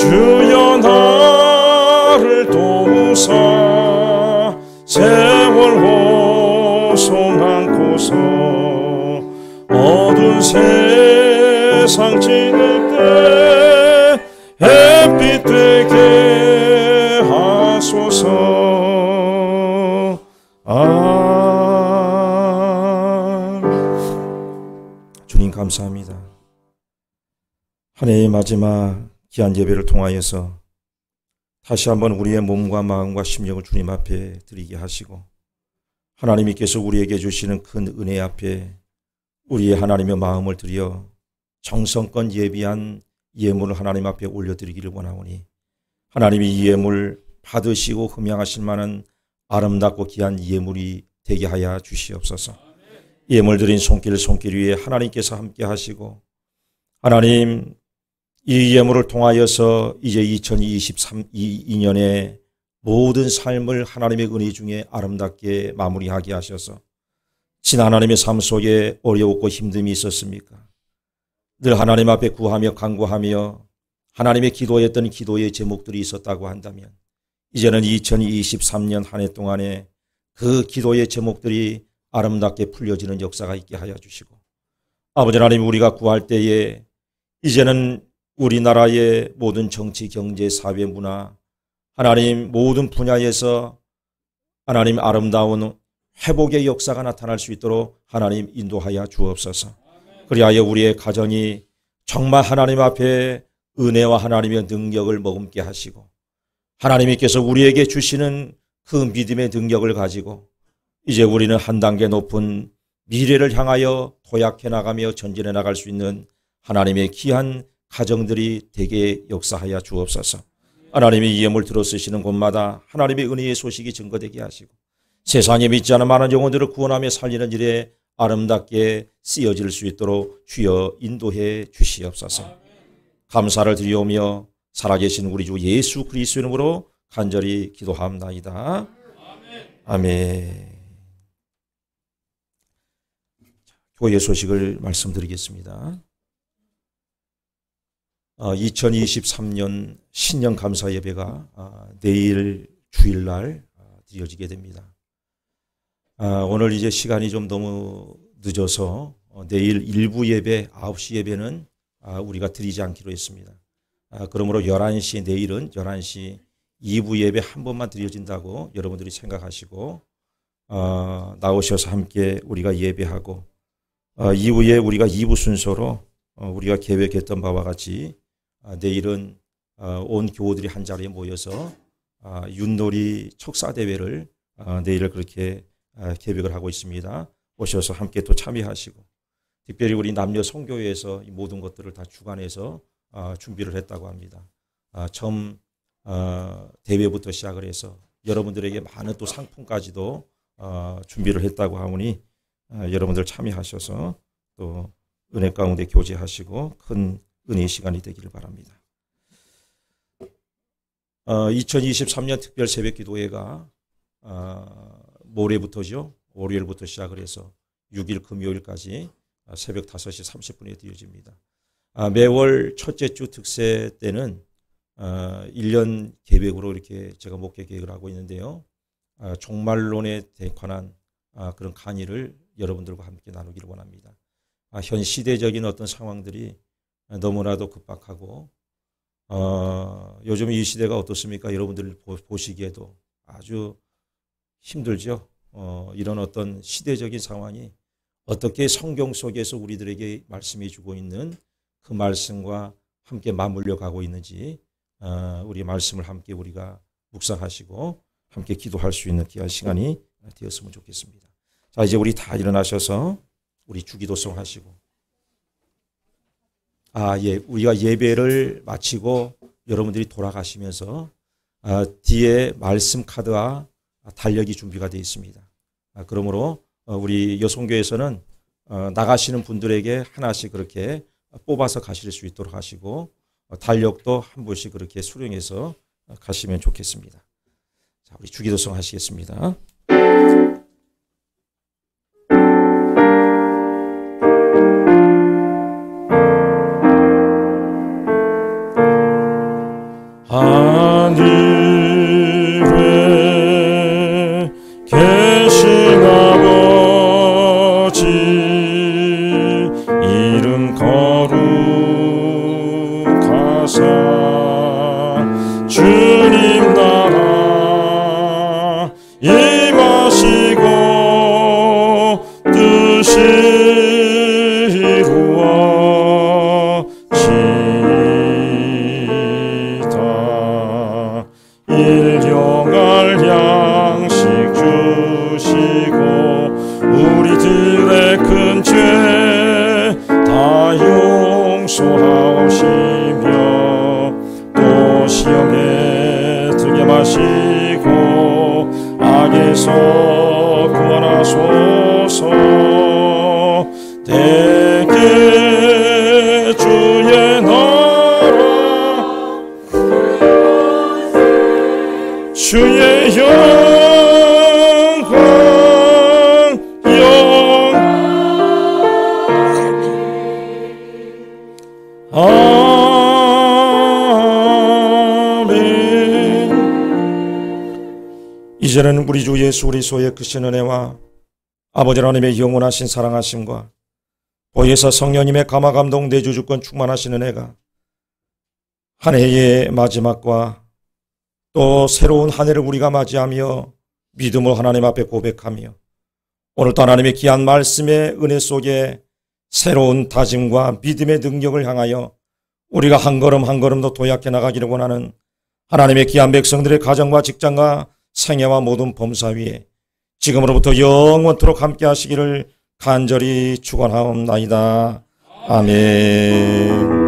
주여 나를 도우사 세월 호송 않고서 어두운 세상 지낼 때 햇빛 되게 하소서. 주님 감사합니다. 한 해의 마지막 귀한 예배를 통하여서 다시 한번 우리의 몸과 마음과 심령을 주님 앞에 드리게 하시고 하나님께서 우리에게 주시는 큰 은혜 앞에 우리의 하나님의 마음을 드려 정성껏 예비한 예물을 하나님 앞에 올려드리기를 원하오니 하나님이 이 예물 받으시고 흠양하실 만한 아름답고 귀한 예물이 되게 하여 주시옵소서. 예물 드린 손길 위에 하나님께서 함께 하시고 하나님 이 예물을 통하여서 이제 2023년의 모든 삶을 하나님의 은혜 중에 아름답게 마무리하게 하셔서 지난 하나님의 삶 속에 어려웠고 힘듦이 있었습니까? 늘 하나님 앞에 구하며 간구하며 하나님의 기도했던 기도의 제목들이 있었다고 한다면 이제는 2023년 한 해 동안에 그 기도의 제목들이 아름답게 풀려지는 역사가 있게 하여 주시고 아버지 하나님 우리가 구할 때에 이제는 우리나라의 모든 정치, 경제, 사회, 문화 하나님 모든 분야에서 하나님 아름다운 회복의 역사가 나타날 수 있도록 하나님 인도하여 주옵소서. 그리하여 우리의 가정이 정말 하나님 앞에 은혜와 하나님의 능력을 머금게 하시고 하나님께서 우리에게 주시는 그 믿음의 능력을 가지고 이제 우리는 한 단계 높은 미래를 향하여 도약해 나가며 전진해 나갈 수 있는 하나님의 귀한 가정들이 되게 역사하여 주옵소서. 하나님의 이 예물 들어 쓰시는 곳마다 하나님의 은혜의 소식이 증거되게 하시고 세상에 믿지 않은 많은 영혼들을 구원하며 살리는 일에 아름답게 쓰여질 수 있도록 주여 인도해 주시옵소서. 감사를 드리오며 살아계신 우리 주 예수 그리스도 이름으로 간절히 기도합나이다. 아멘. 교회 소식을 말씀드리겠습니다. 2023년 신년 감사 예배가 내일 주일날 드려지게 됩니다. 오늘 이제 시간이 좀 너무 늦어서 내일 일부 예배 9시 예배는 우리가 드리지 않기로 했습니다. 그러므로 11시 내일은 11시 2부 예배 한 번만 드려진다고 여러분들이 생각하시고 나오셔서 함께 우리가 예배하고 이후에 우리가 2부 순서로 우리가 계획했던 바와 같이 내일은 온 교우들이 한 자리에 모여서 윷놀이 척사대회를 내일 그렇게 계획을 하고 있습니다. 오셔서 함께 또 참여하시고 특별히 우리 남녀 성교회에서 이 모든 것들을 다 주관해서 준비를 했다고 합니다. 처음 대회부터 시작을 해서 여러분들에게 많은 또 상품까지도 준비를 했다고 하오니 여러분들 참여하셔서 또 은혜 가운데 교제하시고 큰 은혜의 시간이 되기를 바랍니다. 2023년 특별 새벽 기도회가 모레부터죠. 월요일부터 시작을 해서 6일 금요일까지 새벽 5시 30분에 드려집니다. 매월 첫째 주 특세 때는 1년 계획으로 이렇게 제가 목회 계획을 하고 있는데요. 종말론에 관한 그런 강의를 여러분들과 함께 나누기를 원합니다. 현 시대적인 어떤 상황들이 너무나도 급박하고 요즘 이 시대가 어떻습니까? 여러분들 보시기에도 아주 힘들죠. 이런 어떤 시대적인 상황이 어떻게 성경 속에서 우리들에게 말씀해 주고 있는 그 말씀과 함께 맞물려 가고 있는지 우리 말씀을 함께 우리가 묵상하시고 함께 기도할 수 있는 귀한 시간이 되었으면 좋겠습니다. 자, 이제 우리 다 일어나셔서 우리 주기도송 하시고 우리가 예배를 마치고 여러분들이 돌아가시면서 뒤에 말씀 카드와 달력이 준비가 되어 있습니다. 그러므로 우리 여성교회에서는 나가시는 분들에게 하나씩 그렇게 뽑아서 가실 수 있도록 하시고 달력도 한 분씩 그렇게 수령해서 가시면 좋겠습니다. 자, 우리 주기도송 하시겠습니다. 하늘에 계신 아버지 이름 거룩하사 주님 나라 임하시고 뜻이 이루어지다. 일용할 양식 주시고 우리들의 큰 죄 다 용서하시며 또 시험에 들게 마시고 악에서 구원하소서. 대개 주의 나라 주의 영광 아멘. 이제는 우리 주 예수 그리스도의 크신 은혜와 아버지 하나님의 영원하신 사랑하심과 보혜사 성령님의 감화 감동 내주 주권 충만하신 은혜가 한 해의 마지막과 또 새로운 한 해를 우리가 맞이하며 믿음으로 하나님 앞에 고백하며 오늘도 하나님의 귀한 말씀의 은혜 속에 새로운 다짐과 믿음의 능력을 향하여 우리가 한 걸음 한 걸음도 도약해 나가기를 원하는 하나님의 귀한 백성들의 가정과 직장과 생애와 모든 범사 위에 지금으로부터 영원토록 함께 하시기를 간절히 축원하옵나이다. 아멘.